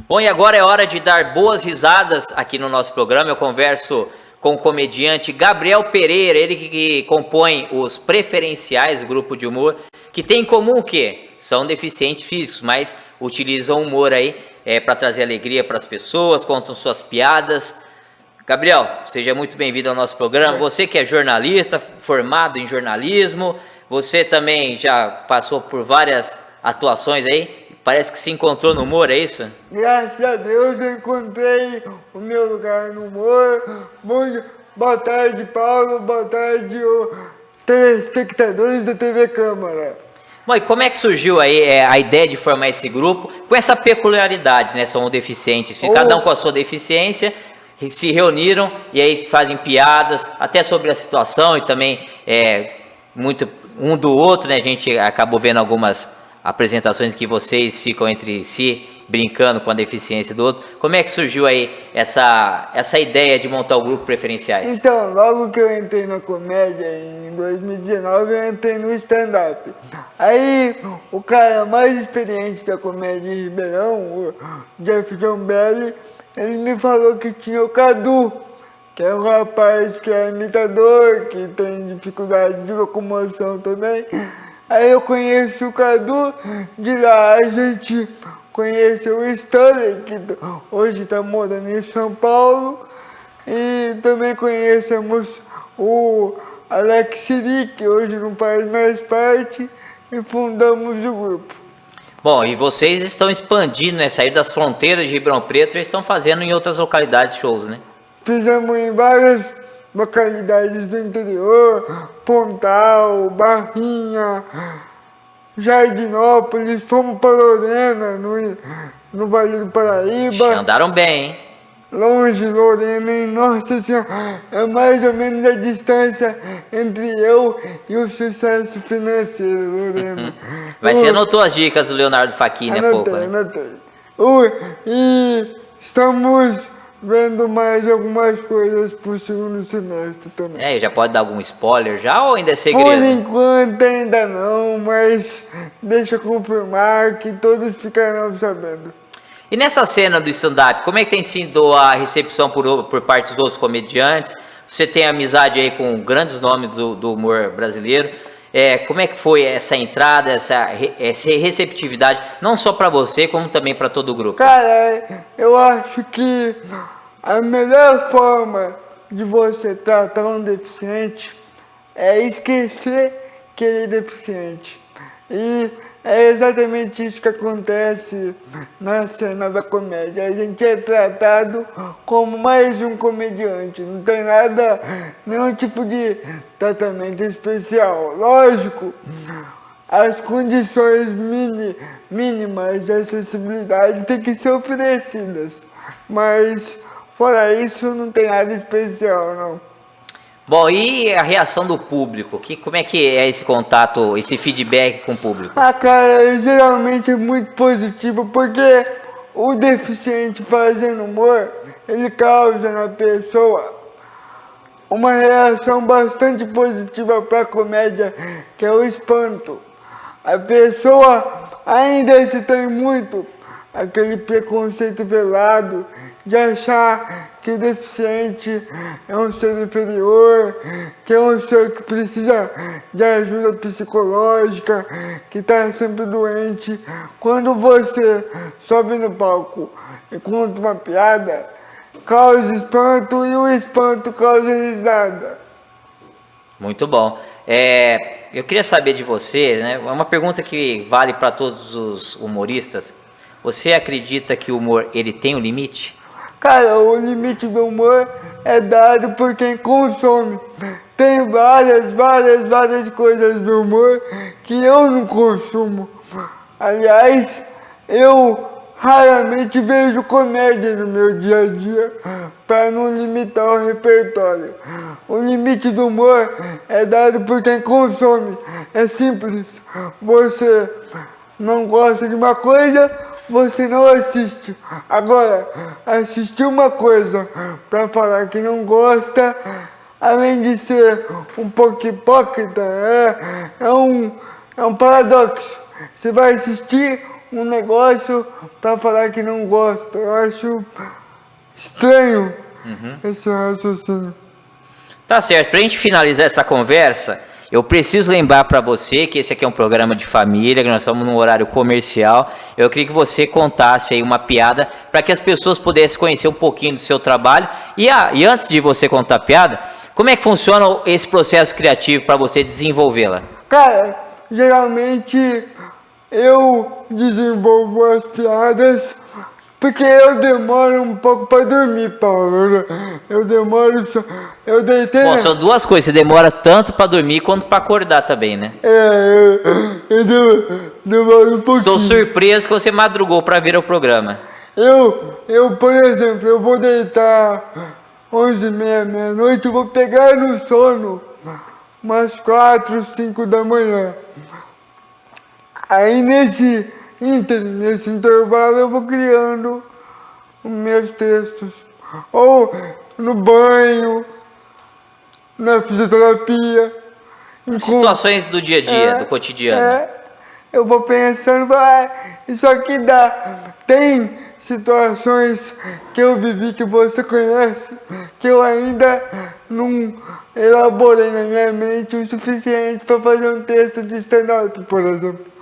[SPEAKER 1] Bom, e agora é hora de dar boas risadas aqui no nosso programa. Eu converso com o comediante Gabriel Pereira, ele que compõe os Preferenciais, o grupo de humor, que tem em comum o quê? São deficientes físicos, mas utilizam o humor aí para trazer alegria para as pessoas, contam suas piadas. Gabriel, seja muito bem-vindo ao nosso programa. Você que é jornalista, formado em jornalismo, você também já passou por várias atuações aí, parece que se encontrou no humor, é isso?
[SPEAKER 13] Graças a Deus eu encontrei o meu lugar no humor. Boa tarde, Paulo, boa tarde, telespectadores da TV Câmara.
[SPEAKER 1] Bom, e como é que surgiu aí a ideia de formar esse grupo com essa peculiaridade, né? São deficientes, cada um com a sua deficiência, se reuniram e aí fazem piadas até sobre a situação e também muito um do outro, né? A gente acabou vendo algumas apresentações que vocês ficam entre si brincando com a deficiência do outro. Como é que surgiu aí essa ideia de montar o grupo Preferenciais?
[SPEAKER 13] Então, logo que eu entrei na comédia, em 2019, eu entrei no stand-up. Aí, o cara mais experiente da comédia de Ribeirão, o Jeff John Belli, ele me falou que tinha o Cadu, que é um rapaz que é imitador, que tem dificuldade de locomoção também. Aí eu conheci o Cadu, de lá a gente conheceu o Stanley, que hoje está morando em São Paulo, e também conhecemos o Alex Siri, que hoje não faz mais parte, e fundamos o grupo.
[SPEAKER 1] Bom, e vocês estão expandindo, né? Sair das fronteiras de Ribeirão Preto, já estão fazendo em outras localidades shows, né?
[SPEAKER 13] Fizemos em várias localidades do interior, Pontal, Barrinha, Jardinópolis, fomos para Lorena, no Vale do Paraíba.
[SPEAKER 1] Andaram bem, hein?
[SPEAKER 13] Longe, Lorena, hein? Nossa Senhora, é mais ou menos a distância entre eu e o sucesso financeiro, Lorena.
[SPEAKER 1] Mas você anotou as dicas do Leonardo Facchini há pouco, né?
[SPEAKER 13] Anotei. E estamos vendo mais algumas coisas pro segundo semestre também.
[SPEAKER 1] Já pode dar algum spoiler já ou ainda é segredo?
[SPEAKER 13] Por enquanto ainda não, mas deixa eu confirmar que todos ficarão sabendo.
[SPEAKER 1] E nessa cena do stand-up, como é que tem sido a recepção por parte dos outros comediantes? Você tem amizade aí com grandes nomes do humor brasileiro. Como é que foi essa entrada, essa receptividade, não só para você, como também para todo o grupo?
[SPEAKER 13] Cara, eu acho que a melhor forma de você tratar um deficiente é esquecer que ele é deficiente. E é exatamente isso que acontece na cena da comédia. A gente é tratado como mais um comediante. Não tem nenhum tipo de tratamento especial. Lógico, as condições mínimas de acessibilidade têm que ser oferecidas. Mas, fora isso, não tem nada especial, não.
[SPEAKER 1] Bom, e a reação do público? Como é que é esse contato, esse feedback com o público?
[SPEAKER 13] Cara, geralmente é muito positivo, porque o deficiente fazendo humor, ele causa na pessoa uma reação bastante positiva para a comédia, que é o espanto. A pessoa ainda se tem muito aquele preconceito velado de achar que o deficiente é um ser inferior, que é um ser que precisa de ajuda psicológica, que está sempre doente. Quando você sobe no palco e conta uma piada, causa espanto e o espanto causa risada.
[SPEAKER 1] Muito bom. Eu queria saber de você, né? É uma pergunta que vale para todos os humoristas. você acredita que o humor ele tem um limite?
[SPEAKER 13] Cara, o limite do humor é dado por quem consome. Tem várias coisas do humor que eu não consumo. Aliás, eu raramente vejo comédia no meu dia a dia para não limitar o repertório. O limite do humor é dado por quem consome. É simples. Você não gosta de uma coisa, você não assiste. Agora, assistir uma coisa para falar que não gosta, além de ser um pouco hipócrita, é um paradoxo. Você vai assistir um negócio para falar que não gosta. Eu acho estranho esse raciocínio.
[SPEAKER 1] Tá certo. Para a gente finalizar essa conversa, eu preciso lembrar para você que esse aqui é um programa de família, que nós estamos num horário comercial. Eu queria que você contasse aí uma piada para que as pessoas pudessem conhecer um pouquinho do seu trabalho. E antes de você contar a piada, como é que funciona esse processo criativo para você desenvolvê-la?
[SPEAKER 13] Cara, geralmente eu desenvolvo as piadas porque eu demoro um pouco para dormir, Paulo. Eu demoro, eu deitei...
[SPEAKER 1] Bom, são duas coisas, você demora tanto para dormir quanto para acordar também, né?
[SPEAKER 13] Eu demoro um pouquinho.
[SPEAKER 1] Estou surpreso que você madrugou para ver o programa.
[SPEAKER 13] Eu, por exemplo, eu vou deitar 11h30, meia-noite, eu vou pegar no sono umas 4, 5 da manhã. Aí nesse intervalo eu vou criando os meus textos. Ou no banho, na fisioterapia.
[SPEAKER 1] Situações do dia a dia, do cotidiano.
[SPEAKER 13] Eu vou pensando, isso aqui dá. Tem situações que eu vivi, que você conhece, que eu ainda não elaborei na minha mente o suficiente para fazer um texto de stand-up, por exemplo.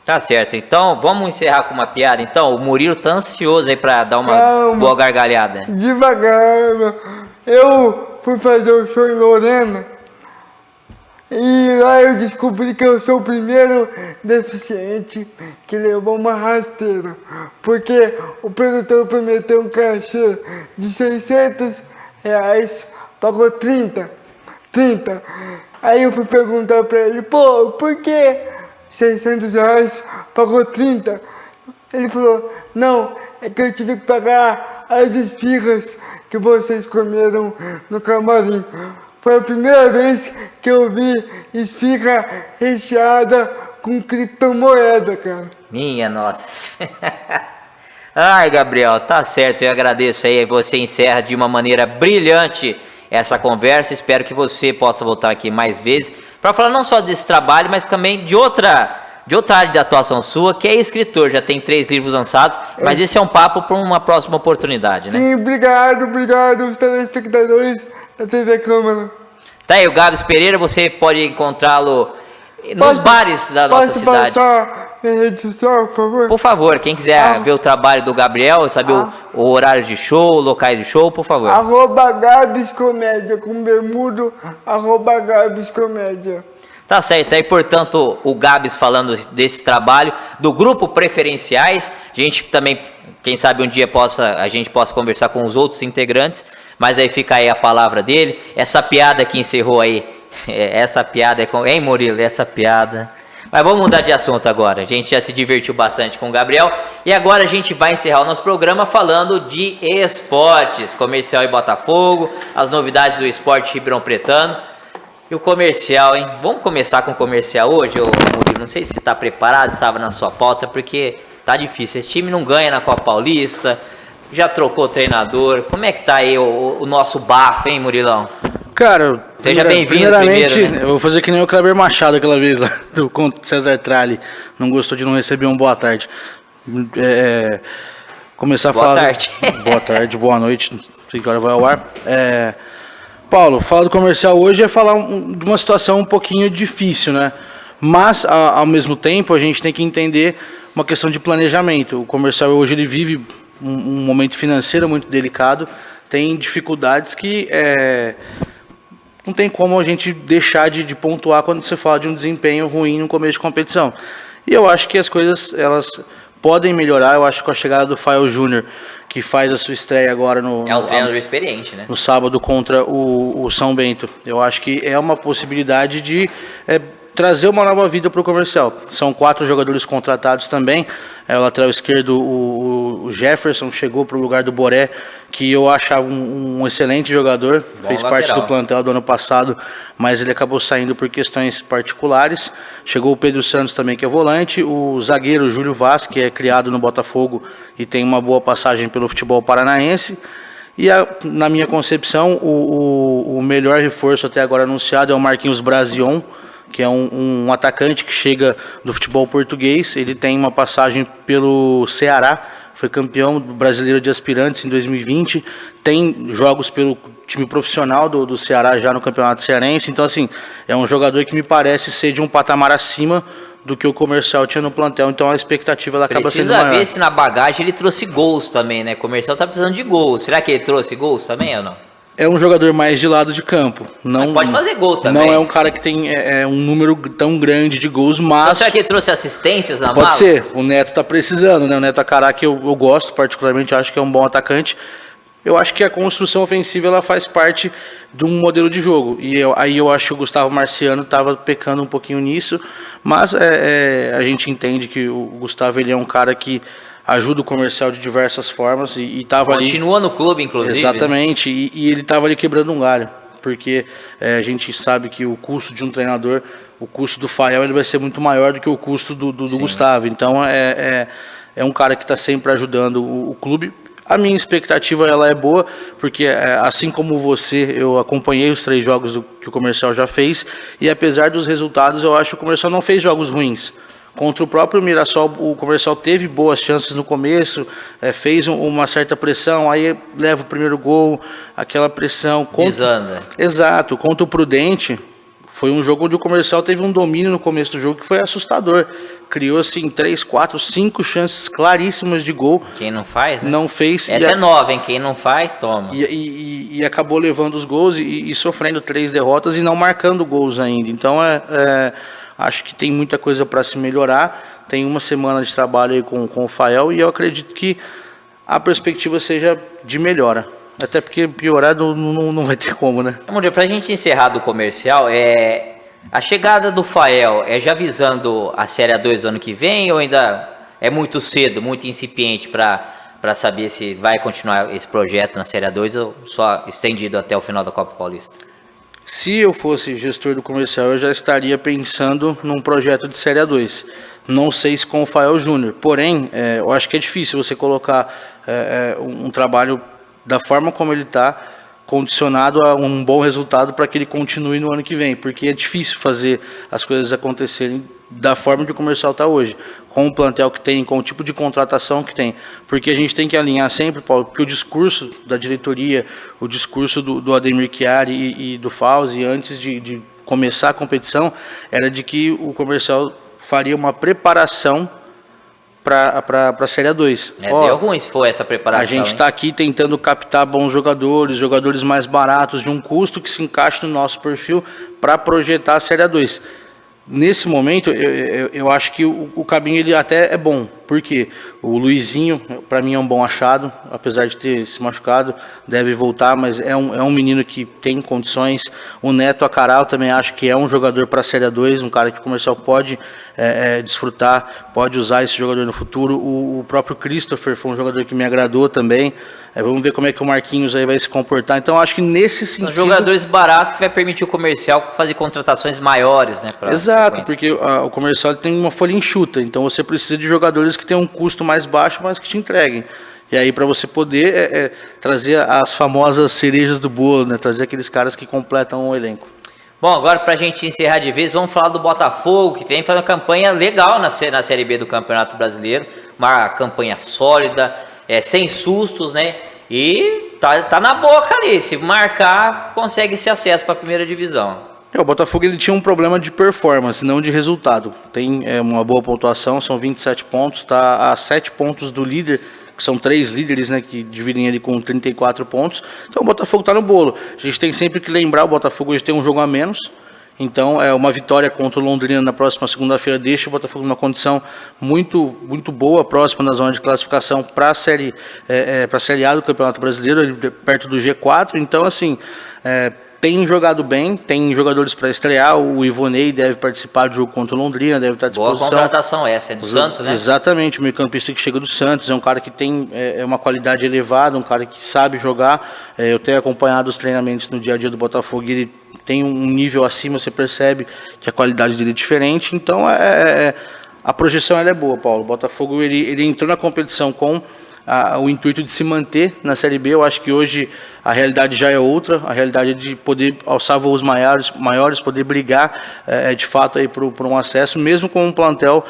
[SPEAKER 1] Tá certo, então vamos encerrar com uma piada. Então, o Murilo tá ansioso aí pra dar uma boa gargalhada.
[SPEAKER 13] Devagar, eu fui fazer o show em Lorena e lá eu descobri que eu sou o primeiro deficiente que levou uma rasteira, porque o produtor prometeu um cachê de R$600, pagou 30. Aí eu fui perguntar pra ele, por que R$600, pagou 30. Ele falou, não, é que eu tive que pagar as esfirras que vocês comeram no camarim. Foi a primeira vez que eu vi esfirra recheada com criptomoeda, cara.
[SPEAKER 1] Minha nossa. Ai, Gabriel, tá certo, eu agradeço aí. Você encerra de uma maneira brilhante essa conversa. Espero que você possa voltar aqui mais vezes para falar não só desse trabalho, mas também de outra área de atuação sua, que é escritor. Já tem 3 livros lançados, mas esse é um papo para uma próxima oportunidade, né?
[SPEAKER 13] Sim, obrigado os telespectadores da TV Câmara.
[SPEAKER 1] Tá aí, o Gabs Pereira, você pode encontrá-lo nos bares da nossa cidade.
[SPEAKER 13] Posso passar minha rede social, por favor?
[SPEAKER 1] Por favor, quem quiser ver o trabalho do Gabriel, saber o horário de show, locais de show, por favor.
[SPEAKER 13] @Gabs Comédia, com bermudo, @Gabs Comédia.
[SPEAKER 1] Tá certo, aí portanto o Gabs falando desse trabalho, do grupo Preferenciais. A gente também, quem sabe um dia a gente possa conversar com os outros integrantes, mas aí fica aí a palavra dele. Essa piada que encerrou aí, essa piada hein, Murilo? Essa piada. Mas vamos mudar de assunto agora. A gente já se divertiu bastante com o Gabriel e agora a gente vai encerrar o nosso programa falando de esportes, comercial e Botafogo, as novidades do esporte ribeirão pretano. E o comercial, hein? Vamos começar com o comercial hoje, Murilo? Não sei se está preparado, estava na sua pauta, porque tá difícil. Esse time não ganha na Copa Paulista, já trocou o treinador. Como é que tá aí o nosso bafo, hein, Murilão?
[SPEAKER 14] Cara,
[SPEAKER 1] seja bem-vindo.
[SPEAKER 14] Primeiramente,
[SPEAKER 1] primeiro, né?
[SPEAKER 14] Eu vou fazer que nem o Kleber Machado aquela vez lá, do César Tralli. Não gostou de não receber um boa tarde. Começar a falar...
[SPEAKER 1] Boa tarde.
[SPEAKER 14] Boa tarde, boa noite, não sei que hora vai ao ar. Paulo, falar do comercial hoje é falar de uma situação um pouquinho difícil, né? Mas, ao mesmo tempo, a gente tem que entender uma questão de planejamento. O comercial hoje ele vive um momento financeiro muito delicado, tem dificuldades que não tem como a gente deixar de pontuar quando você fala de um desempenho ruim no começo de competição. E eu acho que as coisas, elas podem melhorar. Eu acho que com a chegada do Fael Júnior, que faz a sua estreia agora
[SPEAKER 1] É um treinador experiente, né?
[SPEAKER 14] no sábado contra o São Bento. Eu acho que é uma possibilidade de trazer uma nova vida para o Comercial. São 4 jogadores contratados também. O lateral esquerdo, o Jefferson, chegou para o lugar do Boré, que eu achava um excelente jogador. Fez parte do plantel do ano passado, mas ele acabou saindo por questões particulares. Chegou o Pedro Santos também, que é volante. O zagueiro Júlio Vaz, que é criado no Botafogo e tem uma boa passagem pelo futebol paranaense. E na minha concepção, o melhor reforço até agora anunciado é o Marquinhos Brazion, que é um atacante que chega do futebol português. Ele tem uma passagem pelo Ceará, foi campeão brasileiro de aspirantes em 2020, tem jogos pelo time profissional do Ceará já no Campeonato Cearense. Então, assim, é um jogador que me parece ser de um patamar acima do que o Comercial tinha no plantel, então a expectativa ela acaba sendo maior.
[SPEAKER 1] Precisa ver se na bagagem ele trouxe gols também, né? O Comercial tá precisando de gols. Será que ele trouxe gols também ou não?
[SPEAKER 14] É um jogador mais de lado de campo. Não,
[SPEAKER 1] pode fazer gol também.
[SPEAKER 14] Não é um cara que tem um número tão grande de gols, mas...
[SPEAKER 1] Então, será que ele trouxe assistências na mala?
[SPEAKER 14] Pode ser. O Neto tá precisando, né? O Neto Acará, que eu gosto particularmente, acho que é um bom atacante. Eu acho que a construção ofensiva ela faz parte de um modelo de jogo. E aí eu acho que o Gustavo Marciano estava pecando um pouquinho nisso, mas a gente entende que o Gustavo ele é um cara que ajuda o Comercial de diversas formas e estava ali...
[SPEAKER 1] Continua no clube, inclusive.
[SPEAKER 14] Exatamente, né? E ele estava ali quebrando um galho, porque a gente sabe que o custo de um treinador, o custo do Fael, ele vai ser muito maior do que o custo do Gustavo. Então é um cara que está sempre ajudando o clube. A minha expectativa ela é boa, porque assim como você, eu acompanhei os 3 jogos que o Comercial já fez, e apesar dos resultados, eu acho que o Comercial não fez jogos ruins. Contra o próprio Mirassol, o Comercial teve boas chances no começo, fez uma certa pressão, aí leva o primeiro gol, aquela pressão.
[SPEAKER 1] Desanda.
[SPEAKER 14] Exato. Contra o Prudente, foi um jogo onde o Comercial teve um domínio no começo do jogo que foi assustador. Criou, assim, 3, 4, 5 chances claríssimas de gol.
[SPEAKER 1] Quem não faz, né?
[SPEAKER 14] Não fez.
[SPEAKER 1] Essa é nova, hein? Quem não faz, toma.
[SPEAKER 14] E acabou levando os gols e sofrendo 3 derrotas e não marcando gols ainda. Então, acho que tem muita coisa para se melhorar. Tem uma semana de trabalho aí com o Fael e eu acredito que a perspectiva seja de melhora. Até porque piorar não vai ter como, né?
[SPEAKER 1] Murilo, pra gente encerrar do Comercial, a chegada do Fael já visando a Série A2 do ano que vem ou ainda é muito cedo, muito incipiente para saber se vai continuar esse projeto na Série A2 ou só estendido até o final da Copa Paulista?
[SPEAKER 14] Se eu fosse gestor do Comercial, eu já estaria pensando num projeto de Série A2. Não sei se com o Fael Júnior. Porém, eu acho que é difícil você colocar um trabalho da forma como ele está, condicionado a um bom resultado para que ele continue no ano que vem. Porque é difícil fazer as coisas acontecerem da forma que o Comercial está hoje. Com o plantel que tem, com o tipo de contratação que tem. Porque a gente tem que alinhar sempre, Paulo, porque o discurso da diretoria, o discurso do Ademir Chiari e do Fauzi, antes de começar a competição, era de que o Comercial faria uma preparação para a Série A2.
[SPEAKER 1] Deu ruim se for essa preparação.
[SPEAKER 14] A gente está aqui tentando captar bons jogadores mais baratos, de um custo que se encaixe no nosso perfil para projetar a Série A2. Nesse momento, eu acho que o caminho ele até é bom, porque o Luizinho, para mim, é um bom achado, apesar de ter se machucado, deve voltar, mas é um menino que tem condições. O Neto Acará, também acho que é um jogador para a Série A2, um cara que o Comercial pode desfrutar, pode usar esse jogador no futuro. O próprio Christopher foi um jogador que me agradou também. Vamos ver como é que o Marquinhos aí vai se comportar. Então, acho que nesse sentido...
[SPEAKER 1] São jogadores baratos que vai permitir o Comercial fazer contratações maiores, né?
[SPEAKER 14] Exato, porque o Comercial tem uma folha enxuta. Então, você precisa de jogadores que tenham um custo mais baixo, mas que te entreguem. E aí, para você poder trazer as famosas cerejas do bolo, né? Trazer aqueles caras que completam o elenco.
[SPEAKER 1] Bom, agora para a gente encerrar de vez, vamos falar do Botafogo, que vem fazendo uma campanha legal na Série B do Campeonato Brasileiro. Uma campanha sólida, sem sustos, né? E tá na boca ali. Se marcar, consegue esse acesso para a primeira divisão.
[SPEAKER 14] O Botafogo ele tinha um problema de performance, não de resultado. Tem uma boa pontuação, são 27 pontos, está a 7 pontos do líder, que são 3 líderes, né, que dividem ele com 34 pontos. Então o Botafogo está no bolo. A gente tem sempre que lembrar, o Botafogo hoje tem um jogo a menos, Então, uma vitória contra o Londrina na próxima segunda-feira deixa o Botafogo numa condição muito, muito boa, próxima da zona de classificação para a Série A do Campeonato Brasileiro, perto do G4. Então, assim, tem jogado bem, tem jogadores para estrear. O Ivonei deve participar do jogo contra o Londrina, deve estar à disposição.
[SPEAKER 1] Boa contratação essa, é do Santos, né?
[SPEAKER 14] Exatamente, o meio-campista que chega do Santos, é um cara que tem uma qualidade elevada, um cara que sabe jogar. Eu tenho acompanhado os treinamentos no dia a dia do Botafogo e ele tem um nível acima, você percebe que a qualidade dele é diferente. Então, a projeção ela é boa, Paulo. O Botafogo ele entrou na competição com o intuito de se manter na Série B. Eu acho que hoje a realidade já é outra, a realidade é de poder alçar voos maiores, poder brigar de fato aí por um acesso, mesmo com um plantel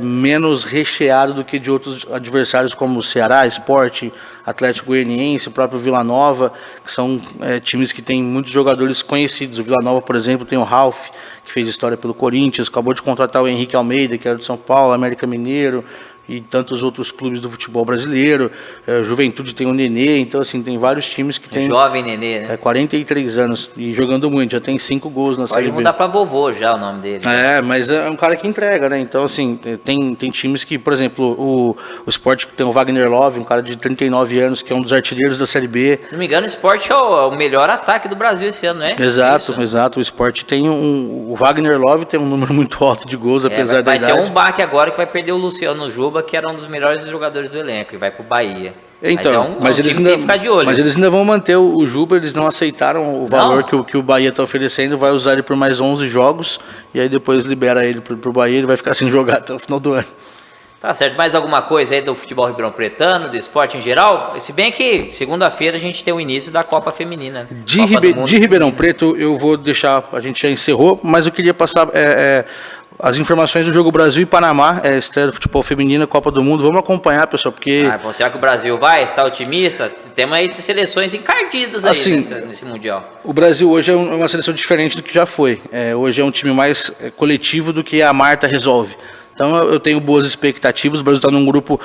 [SPEAKER 14] menos recheado do que de outros adversários como o Ceará, Sport, Atlético Goianiense, o próprio Vila Nova, que são times que têm muitos jogadores conhecidos. O Vila Nova, por exemplo, tem o Ralf, que fez história pelo Corinthians, acabou de contratar o Henrique Almeida, que era do São Paulo, América Mineiro, e tantos outros clubes do futebol brasileiro. Juventude tem o Nenê, então assim, tem vários times que tem...
[SPEAKER 1] Jovem Nenê, né?
[SPEAKER 14] 43 anos e jogando muito, já tem 5 gols na Série B.
[SPEAKER 1] Pode mudar pra vovô já o nome dele.
[SPEAKER 14] Mas é um cara que entrega, né? Então assim, tem times que, por exemplo, o Sport tem o Wagner Love, um cara de 39 anos, que é um dos artilheiros da Série B.
[SPEAKER 1] Se não me engano, o Sport é o melhor ataque do Brasil esse ano, né?
[SPEAKER 14] Exato. O Sport tem o Wagner Love tem um número muito alto de gols, apesar da idade.
[SPEAKER 1] Vai ter um baque agora que vai perder o Luciano Juba, que era um dos melhores jogadores do elenco, e vai pro Bahia.
[SPEAKER 14] Então, mas eles ainda vão manter o Juba, eles não aceitaram o valor que o Bahia está oferecendo, vai usar ele por mais 11 jogos, e aí depois libera ele pro Bahia, ele vai ficar sem jogar até o final do ano.
[SPEAKER 1] Tá certo, mais alguma coisa aí do futebol ribeirão-pretano, do esporte em geral? Se bem que segunda-feira a gente tem o início da Copa Feminina.
[SPEAKER 14] De Ribeirão Preto, eu vou deixar, a gente já encerrou, mas eu queria passar as informações do jogo Brasil e Panamá, estreia do futebol feminino, Copa do Mundo. Vamos acompanhar, pessoal, porque...
[SPEAKER 1] Será que o Brasil vai? Está otimista? Temos aí seleções encardidas aí
[SPEAKER 14] assim,
[SPEAKER 1] nesse Mundial.
[SPEAKER 14] O Brasil hoje é uma seleção diferente do que já foi. Hoje é um time mais coletivo do que a Marta resolve. Então eu tenho boas expectativas. O Brasil está num grupo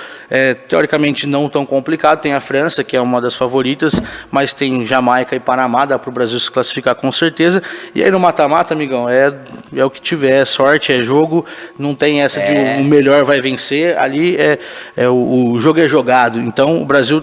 [SPEAKER 14] teoricamente não tão complicado. Tem a França, que é uma das favoritas, mas tem Jamaica e Panamá, dá para o Brasil se classificar com certeza. E aí no mata-mata, amigão, é o que tiver, é sorte, é jogo, não tem essa de o melhor vai vencer. Ali o jogo é jogado. Então o Brasil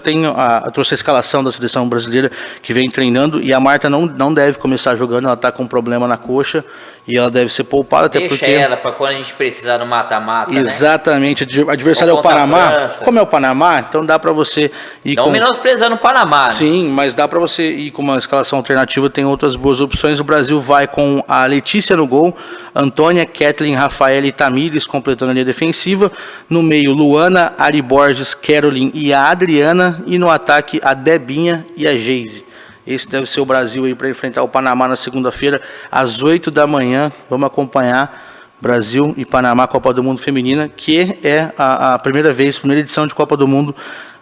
[SPEAKER 14] trouxe a escalação da seleção brasileira que vem treinando, e a Marta não deve começar jogando, ela está com um problema na coxa e ela deve ser poupada.
[SPEAKER 1] Deixa ela para quando a gente precisar no mata-mata.
[SPEAKER 14] Exatamente, né? O adversário é o Panamá. Como é o Panamá, então dá para você ir
[SPEAKER 1] não menosprezando o Panamá, né?
[SPEAKER 14] Sim, mas dá para você ir com uma escalação alternativa, tem outras boas opções. O Brasil vai com a Letícia no gol, Antônia, Kathleen, Rafaela e Tamires completando a linha defensiva. No meio, Luana, Ari Borges, Caroline e a Adriana. E no ataque, a Debinha e a Geise. Esse deve ser o Brasil aí para enfrentar o Panamá na segunda-feira, às 8 da manhã. Vamos acompanhar Brasil e Panamá, Copa do Mundo Feminina, que é a primeira edição de Copa do Mundo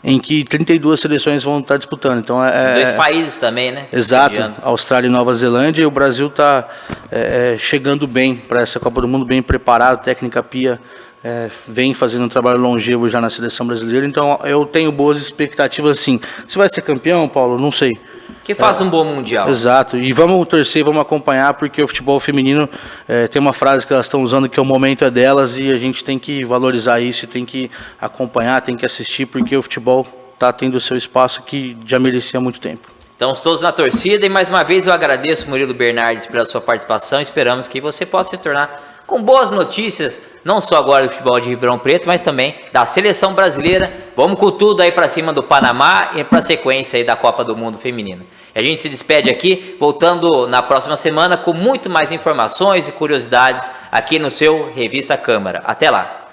[SPEAKER 14] em que 32 seleções vão estar disputando. Então,
[SPEAKER 1] 2 países também, né?
[SPEAKER 14] Exato, Austrália e Nova Zelândia, e o Brasil está chegando bem para essa Copa do Mundo, bem preparado, técnica Pia vem fazendo um trabalho longevo já na seleção brasileira, então eu tenho boas expectativas, sim. Se vai ser campeão, Paulo, não sei.
[SPEAKER 1] Que faça um bom Mundial.
[SPEAKER 14] Exato, e vamos torcer, vamos acompanhar, porque o futebol feminino tem uma frase que elas estão usando, que o momento é delas, e a gente tem que valorizar isso, tem que acompanhar, tem que assistir, porque o futebol está tendo o seu espaço que já merecia há muito tempo.
[SPEAKER 1] Então, todos na torcida, e mais uma vez eu agradeço, Murilo Bernardes, pela sua participação. Esperamos que você possa se tornar com boas notícias, não só agora do futebol de Ribeirão Preto, mas também da seleção brasileira. Vamos com tudo aí para cima do Panamá e para a sequência aí da Copa do Mundo Feminina. E a gente se despede aqui, voltando na próxima semana com muito mais informações e curiosidades aqui no seu Revista Câmara. Até lá!